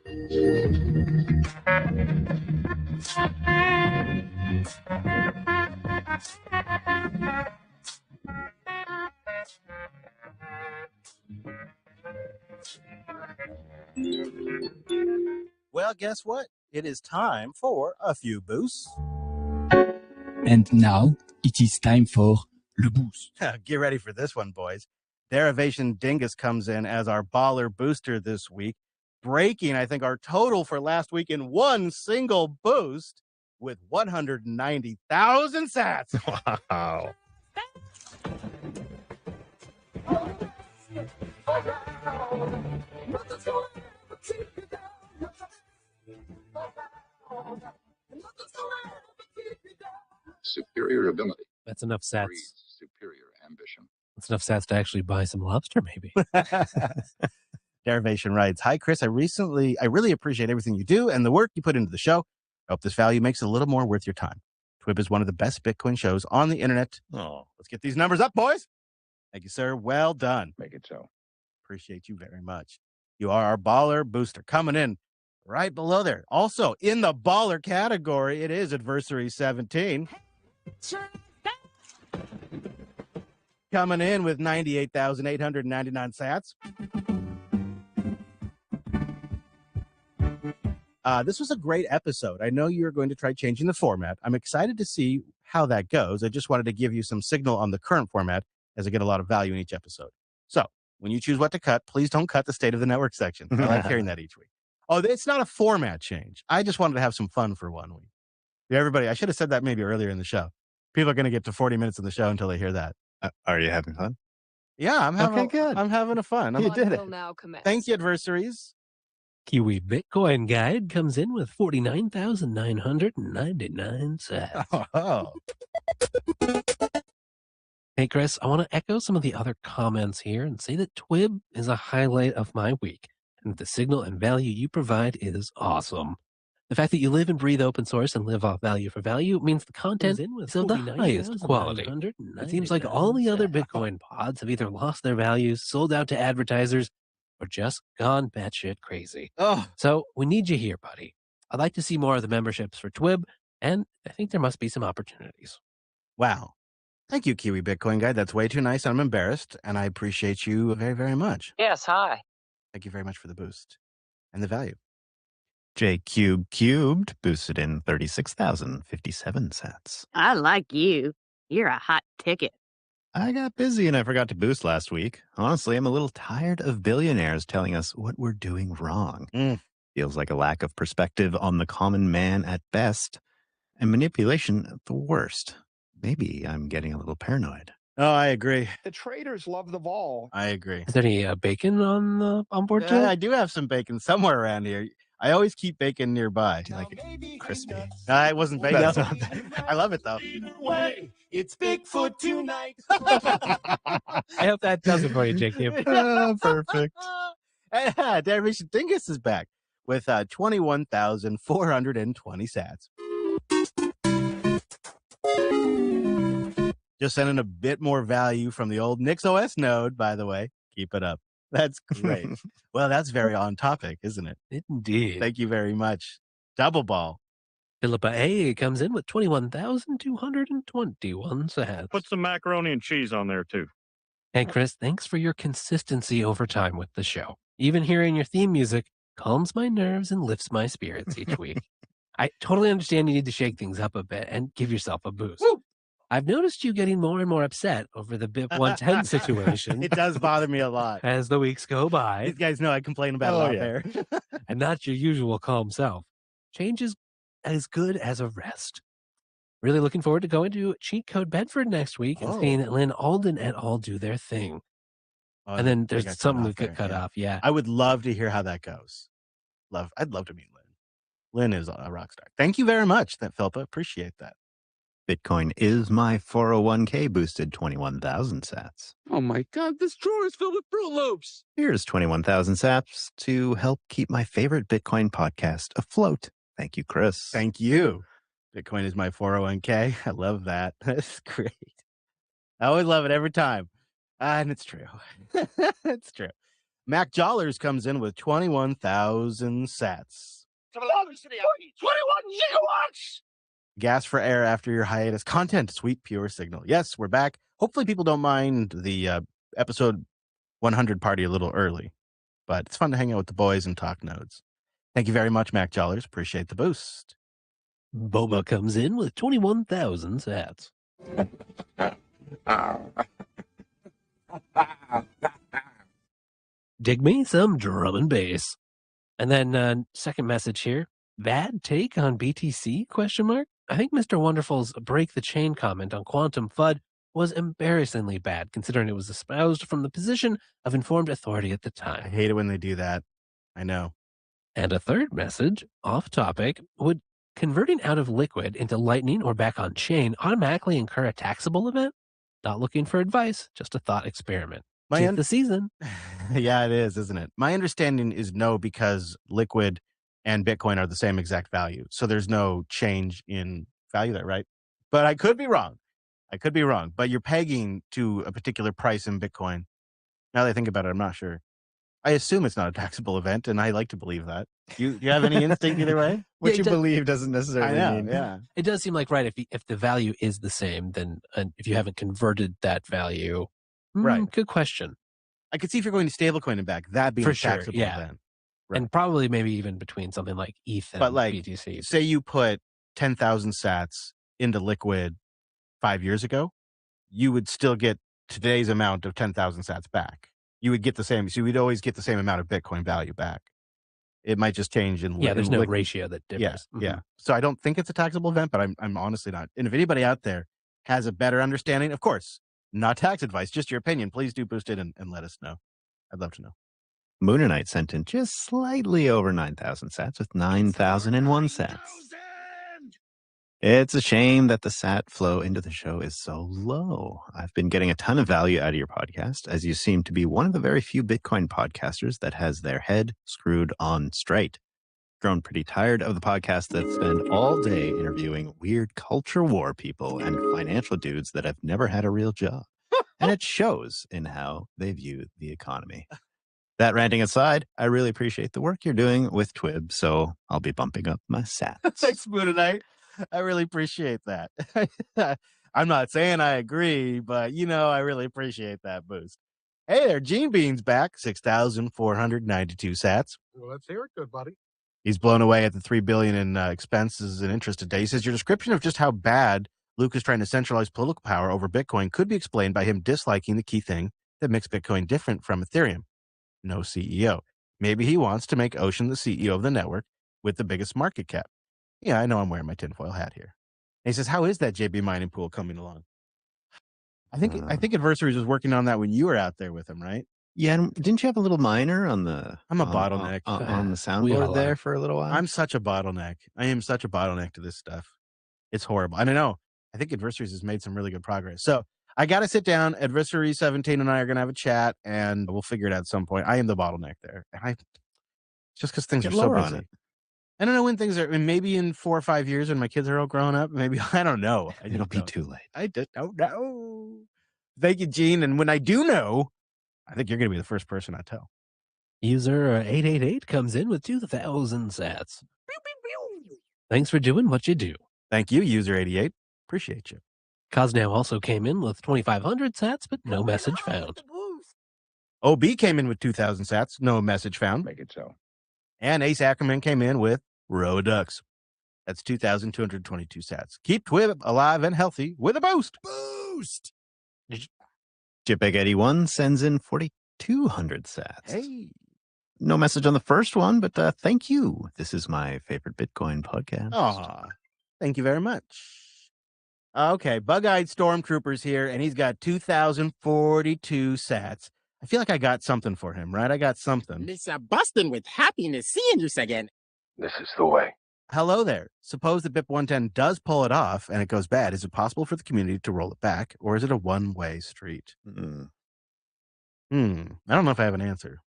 Well, guess what? It is time for a few boosts. And now it is time for Le Boost. Get ready for this one, boys. Derivation Dingus comes in as our baller booster this week, breaking, I think, our total for last week in one single boost with 190,000 sats. Wow. Superior ability. That's enough sats. breeds Superior ambition. That's enough sats to actually buy some lobster, maybe. Derivation writes, "Hi, Chris. I really appreciate everything you do and the work you put into the show. I hope this value makes it a little more worth your time. Twib is one of the best Bitcoin shows on the internet. Oh, Let's get these numbers up, boys." Thank you, sir. Well done. Make it so. Appreciate you very much. You are our baller booster coming in right below there. Also in the baller category, it is Adversary 17. Coming in with 98,899 sats. This was a great episode. I know you're going to try changing the format. I'm excited to see how that goes. I just wanted to give you some signal on the current format as I get a lot of value in each episode. So when you choose what to cut, please don't cut the state of the network section. I like hearing that each week. Oh, it's not a format change. I just wanted to have some fun for 1 week. Yeah, everybody, I should have said that maybe earlier in the show. People are going to get to 40 minutes of the show until they hear that. Are you having fun? Yeah, I'm having good. I'm having a fun. You did it. Thank you, adversaries. Kiwi Bitcoin Guide comes in with 49,999 sats. Oh. Hey, Chris, I want to echo some of the other comments here and say that Twib is a highlight of my week, and the signal and value you provide is awesome. The fact that you live and breathe open source and live off value for value means the content is of the highest quality. It seems like all the other Bitcoin pods have either lost their values, sold out to advertisers, or just gone batshit crazy. Oh. So we need you here, buddy. I'd like to see more of the memberships for Twib, and I think there must be some opportunities. Wow. Thank you, Kiwi Bitcoin Guide. That's way too nice. I'm embarrassed, and I appreciate you very, very much. Yes, hi. Thank you very much for the boost and the value. J Cubed boosted in 36,057 sats. I like you. You're a hot ticket. I got busy and I forgot to boost last week. Honestly, I'm a little tired of billionaires telling us what we're doing wrong. Feels like a lack of perspective on the common man at best, and manipulation at the worst. Maybe I'm getting a little paranoid. Oh, I agree. The traders love the vol. I agree. Is there any bacon on board too? I do have some bacon somewhere around here. I always keep bacon nearby. Do you like it crispy? It wasn't bacon. That's I love it, though. It's Bigfoot tonight. I hope that does it for you, Jacob. Perfect. Derivation Dingus is back with 21,420 sats. Just sending a bit more value from the old NixOS node, by the way. Keep it up. That's great. Well, that's very on topic, isn't it? Indeed. Thank you very much. Double ball. Philippa A comes in with 21,221 sats. Put some macaroni and cheese on there, too. Hey, Chris, thanks for your consistency over time with the show. Even hearing your theme music calms my nerves and lifts my spirits each week. I totally understand you need to shake things up a bit and give yourself a boost. Woo! I've noticed you getting more and more upset over the BIP 110 situation. It does bother me a lot. As the weeks go by. These guys know I complain about it out there. And not your usual calm self. Change is as good as a rest. Really looking forward to going to Cheat Code Bedford next week and seeing Lynn Alden et al. Do their thing. And then there's something that got cut off. Yeah. I would love to hear how that goes. I'd love to meet Lynn. Lynn is a rock star. Thank you very much, Philippa. Appreciate that. Bitcoin is my 401k boosted 21,000 sats. Oh my God, this drawer is filled with Fruit Loops. Here's 21,000 sats to help keep my favorite Bitcoin podcast afloat. Thank you, Chris. Thank you. Bitcoin is my 401k. I love that. That's great. I always love it every time. And it's true. It's true. Mac Jollers comes in with 21,000 sats. 21 gigawatts! Gas for air after your hiatus. Content, sweet, pure signal. Yes, we're back. Hopefully people don't mind the episode 100 party a little early. But it's fun to hang out with the boys and talk nodes. Thank you very much, Mac Jollers. Appreciate the boost. Boba comes in with 21,000 sats. Dig me some drum and bass. And then second message here. Bad take on BTC? Question mark. I think Mr. Wonderful's break the chain comment on quantum FUD was embarrassingly bad, considering it was espoused from the position of informed authority at the I time. hate it when they do that. I know. And a third message, off topic, would converting out of liquid into Lightning or back on chain automatically incur a taxable event? Not looking for advice, just a thought experiment. Tis the season. Yeah, it is, isn't it? My understanding is no, because liquid and Bitcoin are the same exact value. So there's no change in value there, right? But I could be wrong. But you're pegging to a particular price in Bitcoin. Now that I think about it, I'm not sure. I assume it's not a taxable event, and I like to believe that. You have any instinct either way? What you believe doesn't necessarily mean. Yeah. It does seem like, right, if the value is the same, then if you haven't converted that value, right. Good question. I could see if you're going to stablecoin and back, that being For a sure, taxable yeah. event. Right. And probably maybe even between something like ETH and But like, BTC. say you put 10,000 sats into liquid 5 years ago, you would still get today's amount of 10,000 sats back. You would get the same. So you would always get the same amount of Bitcoin value back. It might just change in there's no liquid. ratio that differs. Yeah. So I don't think it's a taxable event, but I'm honestly not. And if anybody out there has a better understanding, of course, not tax advice, just your opinion, please do boost it and let us know. I'd love to know. Moonanite sent in just slightly over 9,000 sats with 9,001 sats. It's a shame that the sat flow into the show is so low. I've been getting a ton of value out of your podcast, as you seem to be one of the very few Bitcoin podcasters that has their head screwed on straight. Grown pretty tired of the podcasts that spend all day interviewing weird culture war people and financial dudes that have never had a real job. And it shows in how they view the economy. That ranting aside, I really appreciate the work you're doing with Twib, so I'll be bumping up my sats. Thanks, Moonanite. I really appreciate that. I'm not saying I agree, but, I really appreciate that boost. Hey there, Gene Bean's back, 6,492 sats. Well, let's hear it, good buddy. He's blown away at the $3 billion in expenses and interest today. He says, your description of just how bad Luke is trying to centralize political power over Bitcoin could be explained by him disliking the key thing that makes Bitcoin different from Ethereum. No CEO. Maybe he wants to make Ocean the CEO of the network with the biggest market cap. Yeah, I know I'm wearing my tinfoil hat here. And he says, how is that JB mining pool coming along? I think Adversaries was working on that when you were out there with him, right? Yeah, and didn't you have a little miner on the... I'm a bottleneck. On the soundboard there for a little while? I'm such a bottleneck. I am such a bottleneck to this stuff. It's horrible. I don't know. I think Adversaries has made some really good progress. So I got to sit down. Adversary 17 and I are going to have a chat, and we'll figure it out at some point. I am the bottleneck there. Just because things are so busy. I don't know when things are, maybe in 4 or 5 years when my kids are all grown up, maybe, I don't know. It'll be too late. I just don't know. Thank you, Gene. And when I do know, I think you're going to be the first person I tell. User 888 comes in with 2,000 sats. Thanks for doing what you do. Thank you, User 88. Appreciate you. Cosnow also came in with 2,500 sats, but no message found. OB came in with 2,000 sats. No message found. Make it so. And Ace Ackerman came in with Rodux. That's 2,222 sats. Keep Twib alive and healthy with a boost. Boost! JPEG81 sends in 4,200 sats. Hey. No message on the first one, but thank you. This is my favorite Bitcoin podcast. Aw, thank you very much. Okay, Bug-Eyed Stormtrooper's here, and he's got 2,042 sats. I feel like I got something for him, right? I got something. It's busting with happiness seeing you again. This is the way. hello there. Suppose that BIP 110 does pull it off and it goes bad. Is it possible for the community to roll it back, or is it a one-way street? I don't know if I have an answer.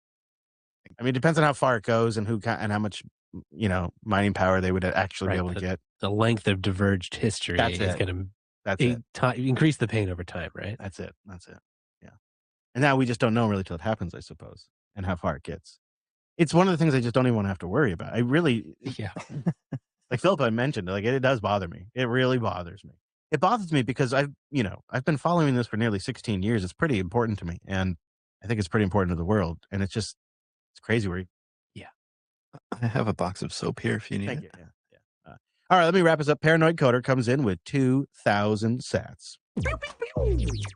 I mean, it depends on how far it goes and and how much, mining power they would actually be able to get. The length of diverged history is going to increase the pain over time, right? That's it. Yeah. And now we just don't know really till it happens, I suppose, and how far it gets. It's one of the things I just don't even want to have to worry about. Like Philip had mentioned, like it does bother me. It really bothers me. It bothers me because I've been following this for nearly 16 years. It's pretty important to me, and I think it's pretty important to the world. And it's crazy. I have a box of soap here if you need Thank it. you. Yeah. All right, let me wrap us up. Paranoid Coder comes in with 2,000 sats.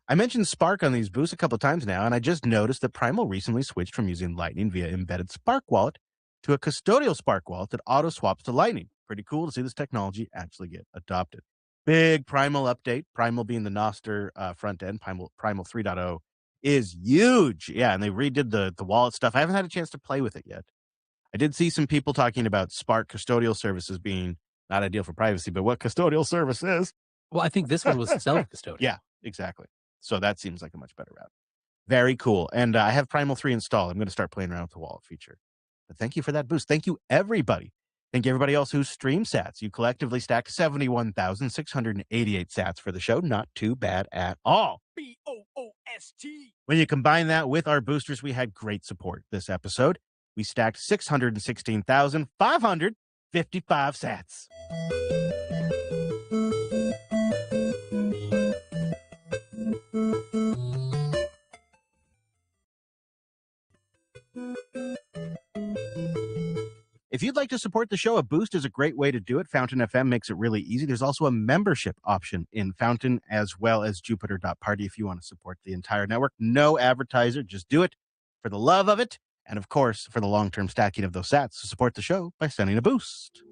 I mentioned Spark on these boosts a couple times now, and I just noticed that Primal recently switched from using Lightning via embedded Spark wallet to a custodial Spark wallet that auto swaps to Lightning. Pretty cool to see this technology actually get adopted. Big Primal update. Primal being the Noster front end. Primal 3.0 is huge. Yeah, and they redid the wallet stuff. I haven't had a chance to play with it yet. I did see some people talking about Spark custodial services being not ideal for privacy, but what custodial service is. Well, I think this one was self-custodial. Yeah, exactly. So that seems like a much better route. Very cool. And I have Primal 3 installed. I'm going to start playing around with the wallet feature. But thank you for that boost. Thank you, everybody. Thank you, everybody else who streamed sats. You collectively stacked 71,688 sats for the show. Not too bad at all. BOOST. When you combine that with our boosters, we had great support this episode. We stacked 616,555 sats. If you'd like to support the show, a boost is a great way to do it. Fountain FM makes it really easy. There's also a membership option in Fountain as well as Jupiter.Party if you want to support the entire network. No advertiser, just do it for the love of it. And of course, for the long-term stacking of those sats, to support the show by sending a boost.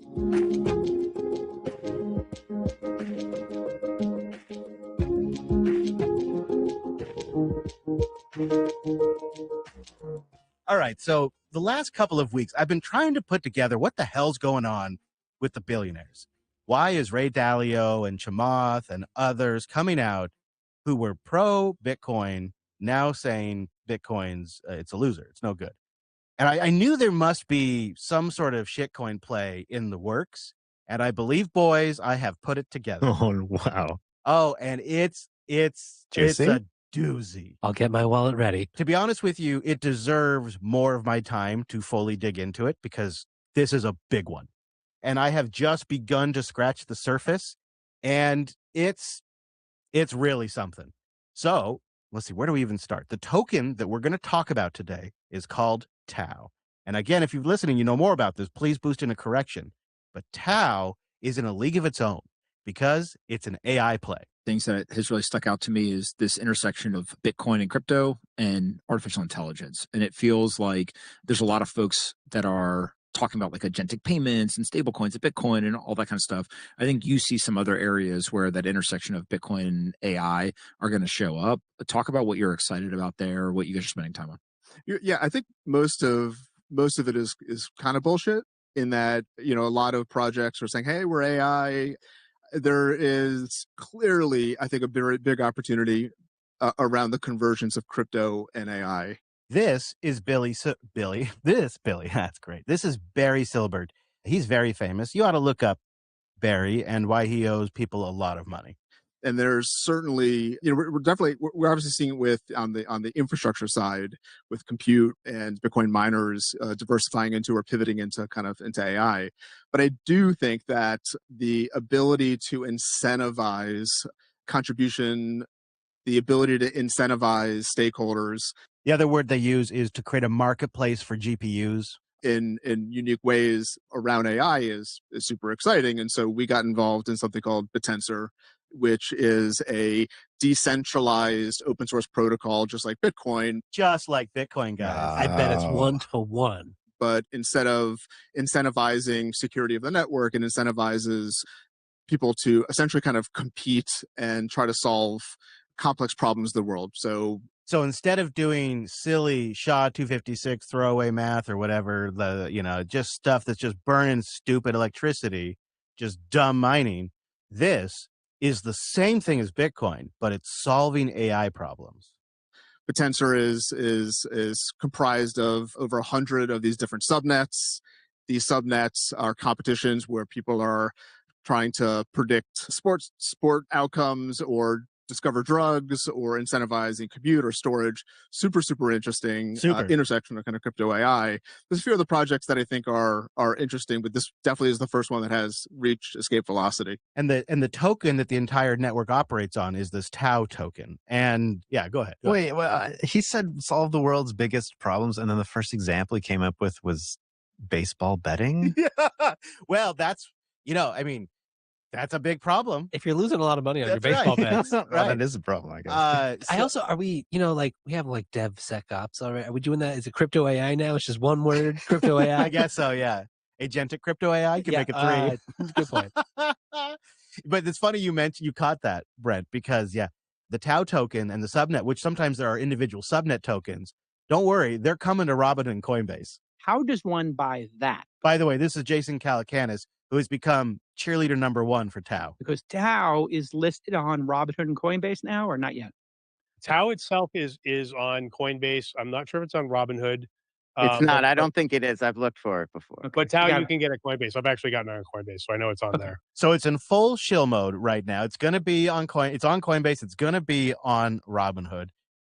All right, so the last couple of weeks, I've been trying to put together what the hell's going on with the billionaires. Why is Ray Dalio and Chamath and others coming out who were pro-Bitcoin now saying Bitcoin's it's a loser, it's no good? And I knew there must be some sort of shitcoin play in the works, and I believe, boys, I have put it together. Oh, wow. Oh, and it's a doozy. I'll get my wallet ready. To be honest with you, it deserves more of my time to fully dig into it because this is a big one. And I have just begun to scratch the surface, and it's really something. So let's see, where do we even start? The token that we're going to talk about today is called Tau. And again, if you're listening, you know more about this, please boost in a correction. But Tau is in a league of its own because it's an AI play. Things that has really stuck out to me is this intersection of Bitcoin and crypto and artificial intelligence. And it feels like there's a lot of folks that are talking about like agentic payments and stable coins of Bitcoin and all that kind of stuff. I think you see some other areas where that intersection of Bitcoin and AI are going to show up. Talk about what you're excited about there, what you guys are spending time on. Yeah, I think most of it is kind of bullshit in that, a lot of projects are saying, hey, we're AI. There is clearly, I think, a very big opportunity around the convergence of crypto and AI. This is Billy. That's great. This is Barry Silbert. He's very famous. You ought to look up Barry and why he owes people a lot of money. And there's certainly, we're obviously seeing it on the infrastructure side with compute and Bitcoin miners diversifying into or pivoting into AI. But I do think that the ability to incentivize contribution, the ability to incentivize stakeholders. The other word they use is to create a marketplace for GPUs. In unique ways around AI is super exciting. And so we got involved in something called Bitensor, which is a decentralized open source protocol, just like Bitcoin. Just like Bitcoin, guys. I bet it's 1-to-1. But instead of incentivizing security of the network, it incentivizes people to essentially kind of compete and try to solve complex problems of the world. So So instead of doing silly SHA-256 throwaway math or whatever, just stuff that's just burning stupid electricity, just dumb mining, this is the same thing as Bitcoin, but it's solving AI problems. Bitensor is comprised of over 100 of these different subnets. These subnets are competitions where people are trying to predict sport outcomes or discover drugs or incentivizing compute or storage. Super, super interesting intersection of kind of crypto AI. There's a few other projects that I think are interesting, but this definitely is the first one that has reached escape velocity. And the token that the entire network operates on is this Tau token. And yeah, go ahead. Wait, well, he said solve the world's biggest problems, and then the first example he came up with was baseball betting. Yeah. Well, that's that's a big problem. If you're losing a lot of money on your baseball bets. Well, that is a problem, I guess. Are we, we have like DevSecOps already. Are we doing that? Is it crypto AI now? It's just one word, crypto AI? I guess so, yeah. Agentic crypto AI, you can make it 3. Good point. But it's funny you caught that, Brent, because the Tau token and the subnet, which sometimes there are individual subnet tokens, don't worry, they're coming to Robinhood and Coinbase. How does one buy that? By the way, this is Jason Calacanis, who has become cheerleader number 1 for Tau. Because Tau is listed on Robinhood and Coinbase now, or not yet? Tau itself is on Coinbase. I'm not sure if it's on Robinhood. It's not. I don't think it is. I've looked for it before. But Tau you can get at Coinbase. I've actually gotten it on Coinbase, so I know it's on there. So it's in full shill mode right now. It's going to be on It's on Coinbase. It's going to be on Robinhood.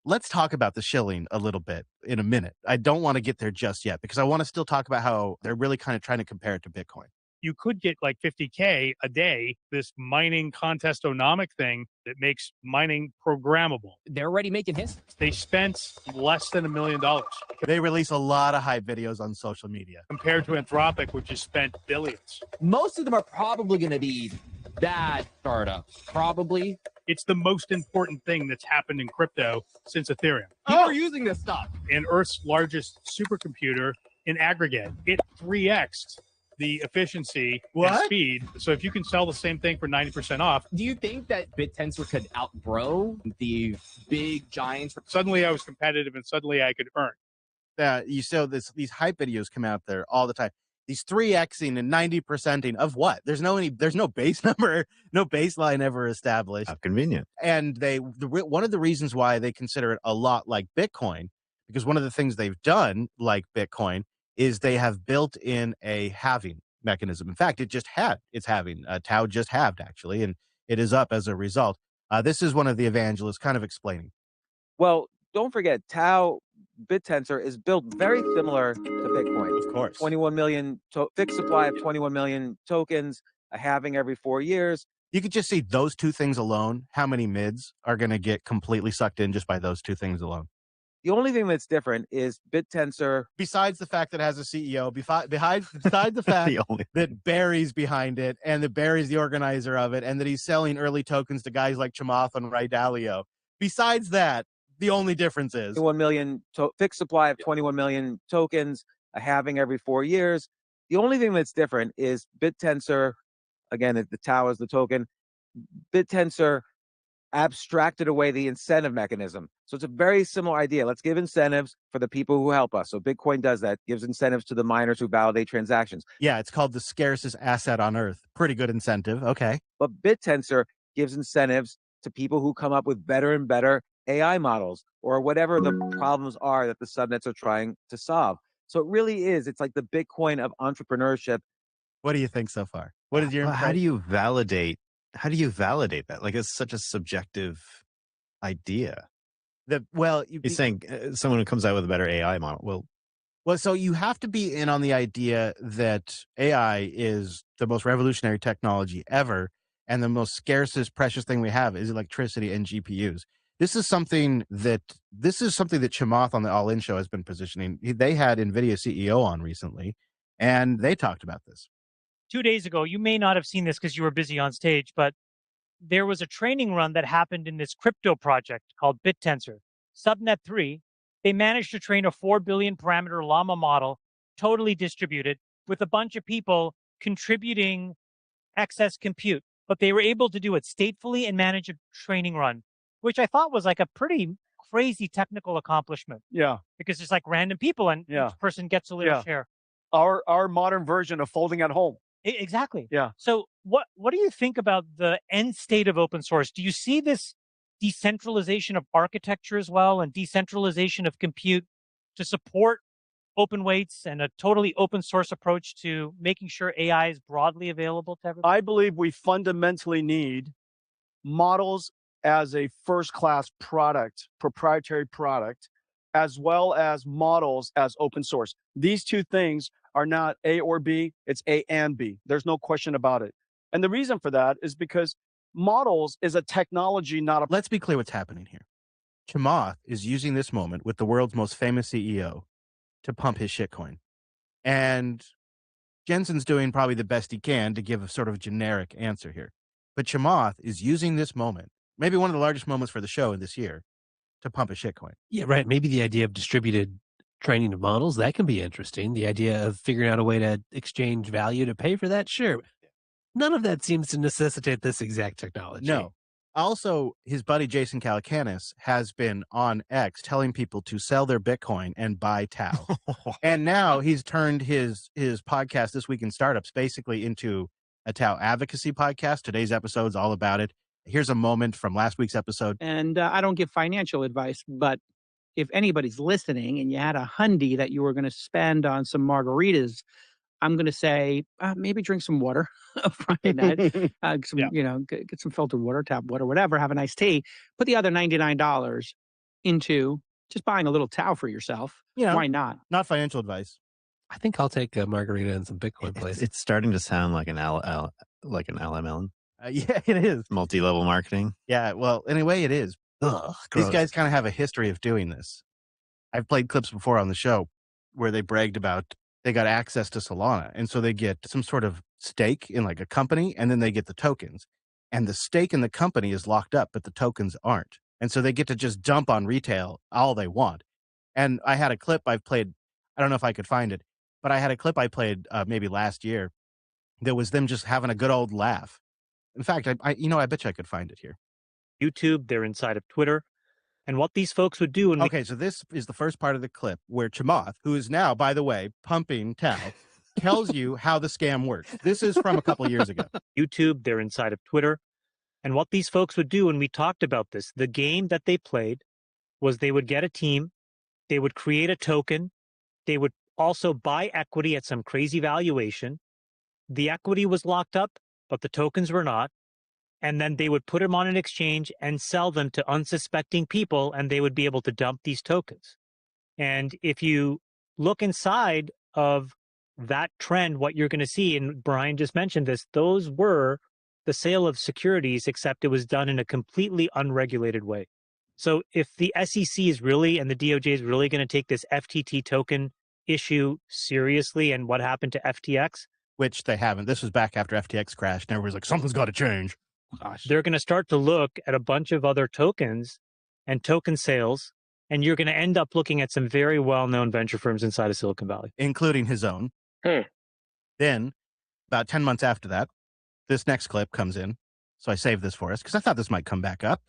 Let's talk about the shilling a little bit in a minute. I don't want to get there just yet because I want to still talk about how they're really kind of trying to compare it to Bitcoin. You could get like 50K a day, this mining contestonomic thing that makes mining programmable. They're already making hits. They spent less than $1 million. They release a lot of hype videos on social media. Compared to Anthropic, which has spent billions. Most of them are probably going to be bad startups. Probably. It's the most important thing that's happened in crypto since Ethereum. People are using this stuff. And Earth's largest supercomputer in aggregate, it 3x'd the efficiency and speed. So if you can sell the same thing for 90% off. Do you think that BitTensor could outgrow the big giants? Suddenly I was competitive and suddenly I could earn. You saw these hype videos come out there all the time. These 3xing and 90%ing of what? There's no base number, no baseline ever established. How convenient. And one of the reasons why they consider it a lot like Bitcoin, because one of the things they've done like Bitcoin is they have built in a halving mechanism. In fact, it's halving. Tau just halved actually, and it is up as a result. This is one of the evangelists kind of explaining. Well, don't forget, Tau BitTensor is built very similar to Bitcoin. Of course. 21 million fixed supply of 21 million tokens, a halving every 4 years. You could just see those two things alone, how many mids are going to get completely sucked in just by those two things alone. The only thing that's different is BitTensor. Besides the fact that it has a CEO, besides the fact that Barry's behind it and that Barry's the organizer of it and that he's selling early tokens to guys like Chamath and Ray Dalio. Besides that, the only difference is 21 million fixed supply of 21 million tokens, a halving every 4 years. The only thing that's different is BitTensor, again, the Tau is the token, BitTensor abstracted away the incentive mechanism. So it's a very similar idea. Let's give incentives for the people who help us. So Bitcoin does that, gives incentives to the miners who validate transactions. Yeah, it's called the scarcest asset on earth. Pretty good incentive. Okay. But BitTensor gives incentives to people who come up with better and better AI models or whatever the problems are that the subnets are trying to solve. So it really is. It's like the Bitcoin of entrepreneurship. What do you think so far? What is your impression? How do you validate that? Like, it's such a subjective idea. He's saying someone who comes out with a better AI model. Well, so you have to be in on the idea that AI is the most revolutionary technology ever, and the most scarcest, precious thing we have is electricity and GPUs. This is something that Chamath on the All In show has been positioning. They had NVIDIA CEO on recently, and they talked about this. 2 days ago, you may not have seen this because you were busy on stage, but there was a training run that happened in this crypto project called BitTensor. Subnet 3, they managed to train a 4 billion parameter llama model, totally distributed, with a bunch of people contributing excess compute. But they were able to do it statefully and manage a training run, which I thought was like a pretty crazy technical accomplishment. Yeah. Because it's like random people and each person gets a little share. Our modern version of folding at home. Exactly. Yeah. So what do you think about the end state of open source? Do you see this decentralization of architecture as well and decentralization of compute to support open weights and a totally open source approach to making sure AI is broadly available to everyone? I believe we fundamentally need models as a first-class product, proprietary product, as well as models as open source. These two things are not A or B, it's A and B. There's no question about it. And the reason for that is because models is a technology, not a... Let's be clear what's happening here. Chamath is using this moment with the world's most famous CEO to pump his shitcoin. And Jensen's doing probably the best he can to give a sort of generic answer here. But Chamath is using this moment, maybe one of the largest moments for the show this year, to pump a shitcoin. Yeah, right. Maybe the idea of distributed training of models, that can be interesting. The idea of figuring out a way to exchange value to pay for that, sure. None of that seems to necessitate this exact technology. No. Also, his buddy Jason Calacanis has been on X telling people to sell their Bitcoin and buy Tau. And now he's turned his podcast, This Week in Startups, basically into a Tau advocacy podcast. Today's episode is all about it. Here's a moment from last week's episode. And I don't give financial advice, but if anybody's listening and you had a hundy that you were going to spend on some margaritas, I'm going to say maybe drink some water Friday night, get some filtered water, tap water, whatever, have a nice tea. Put the other $99 into just buying a little Tau for yourself. Why not? Not financial advice. I think I'll take a margarita and some Bitcoin, please. It's starting to sound like an LML. Yeah, it is. Multi-level marketing. Yeah, well, in a way it is. Ugh, these guys kind of have a history of doing this. I've played clips before on the show where they bragged about they got access to Solana. And so they get some sort of stake in like a company, and then they get the tokens. And the stake in the company is locked up, but the tokens aren't. And so they get to just dump on retail all they want. And I had a clip I've played. I don't know if I could find it, but I had a clip I played maybe last year that was them just having a good old laugh. In fact, I bet you I could find it here. YouTube, they're inside of Twitter. And what these folks would do... Okay, so this is the first part of the clip where Chamath, who is now, by the way, pumping Tau, tells you how the scam works. This is from a couple of years ago. YouTube, they're inside of Twitter. And what these folks would do, and we talked about this, the game that they played was they would get a team, they would create a token, they would also buy equity at some crazy valuation. The equity was locked up, but the tokens were not. And then they would put them on an exchange and sell them to unsuspecting people, and they would be able to dump these tokens. And if you look inside of that trend, what you're going to see, and Brian just mentioned this, those were the sale of securities, except it was done in a completely unregulated way. So if the SEC is really, and the DOJ is really going to take this FTT token issue seriously, and what happened to FTX, which they haven't. This was back after FTX crashed, and everybody's like, something's got to change. Gosh. They're going to start to look at a bunch of other tokens and token sales, and you're going to end up looking at some very well-known venture firms inside of Silicon Valley. Including his own. Then, about 10 months after that, this next clip comes in. So I saved this for us because I thought this might come back up.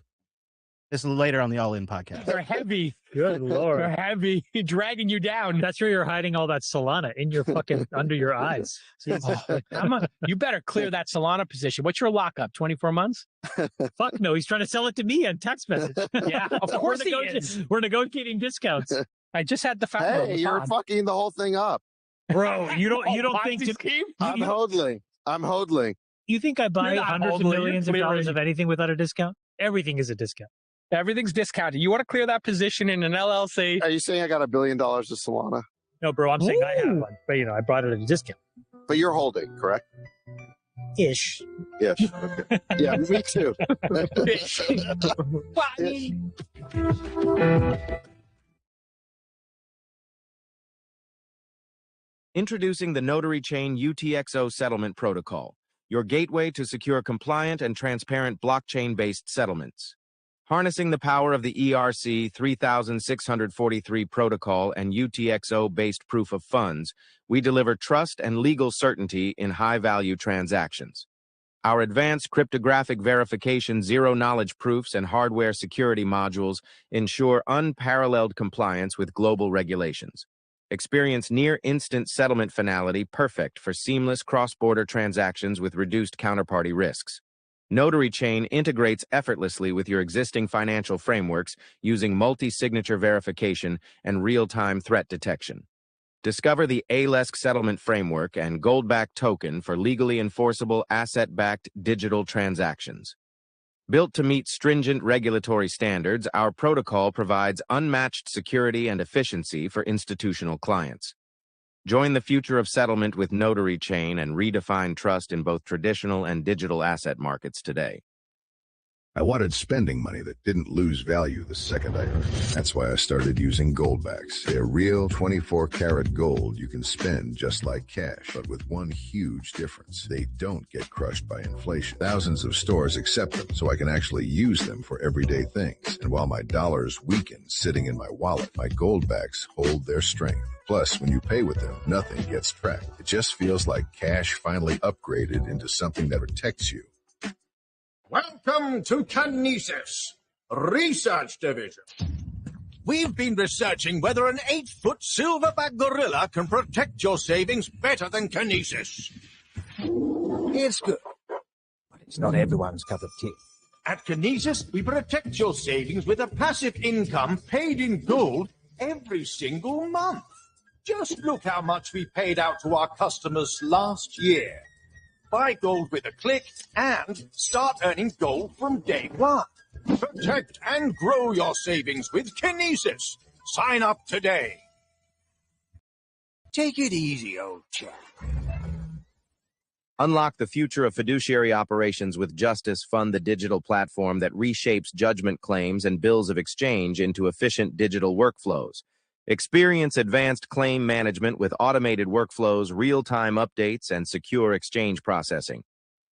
This is later on the All In podcast. They're heavy. Good Lord. They're heavy, dragging you down. That's where you're hiding all that Solana in your fucking, under your eyes. You better clear that Solana position. What's your lockup, 24 months? Fuck no, he's trying to sell it to me on text message. Yeah, of course he is. We're negotiating discounts. I just had the fact. Hey, you're fucking the whole thing up. Bro, you don't think... I'm hodling. You think I buy hundreds of millions of dollars of anything without a discount? Everything is a discount. Everything's discounted. You want to clear that position in an LLC? Are you saying I got $1 billion of Solana? No, bro, I'm saying I have one. But, I brought it at a discount. But you're holding, correct? Ish. Ish. Okay. Yeah, me too. Introducing the Notary Chain UTXO Settlement Protocol, your gateway to secure compliant and transparent blockchain-based settlements. Harnessing the power of the ERC 3643 protocol and UTXO-based proof of funds, we deliver trust and legal certainty in high-value transactions. Our advanced cryptographic verification, zero-knowledge proofs, and hardware security modules ensure unparalleled compliance with global regulations. Experience near-instant settlement finality perfect for seamless cross-border transactions with reduced counterparty risks. Notary Chain integrates effortlessly with your existing financial frameworks using multi-signature verification and real-time threat detection. Discover the ALESC settlement framework and Goldback token for legally enforceable asset-backed digital transactions. Built to meet stringent regulatory standards, our protocol provides unmatched security and efficiency for institutional clients. Join the future of settlement with Notary Chain and redefine trust in both traditional and digital asset markets today. I wanted spending money that didn't lose value the second I earned it. That's why I started using Goldbacks. They're real 24-karat gold you can spend just like cash, but with one huge difference. They don't get crushed by inflation. Thousands of stores accept them, so I can actually use them for everyday things. And while my dollars weaken sitting in my wallet, my Goldbacks hold their strength. Plus, when you pay with them, nothing gets tracked. It just feels like cash finally upgraded into something that protects you. Welcome to Kinesis, Research Division. We've been researching whether an 8-foot silverback gorilla can protect your savings better than Kinesis. It's good, but it's not everyone's cup of tea. At Kinesis, we protect your savings with a passive income paid in gold every single month. Just look how much we paid out to our customers last year. Buy gold with a click and start earning gold from day one. Protect and grow your savings with Kinesis. Sign up today. Take it easy, old chap. Unlock the future of fiduciary operations with Justice Fund, the digital platform that reshapes judgment claims and bills of exchange into efficient digital workflows. Experience advanced claim management with automated workflows, real-time updates, and secure exchange processing.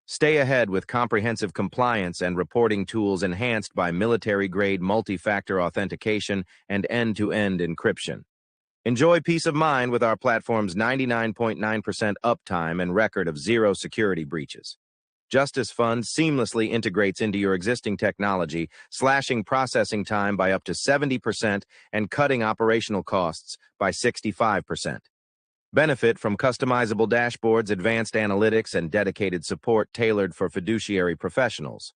Stay ahead with comprehensive compliance and reporting tools enhanced by military-grade multi-factor authentication and end-to-end encryption. Enjoy peace of mind with our platform's 99.9% uptime and record of zero security breaches. Justice Fund seamlessly integrates into your existing technology, slashing processing time by up to 70% and cutting operational costs by 65%. Benefit from customizable dashboards, advanced analytics, and dedicated support tailored for fiduciary professionals.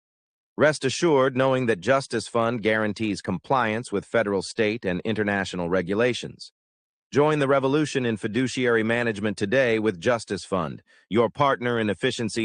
Rest assured knowing that Justice Fund guarantees compliance with federal, state, and international regulations. Join the revolution in fiduciary management today with Justice Fund, your partner in efficiency and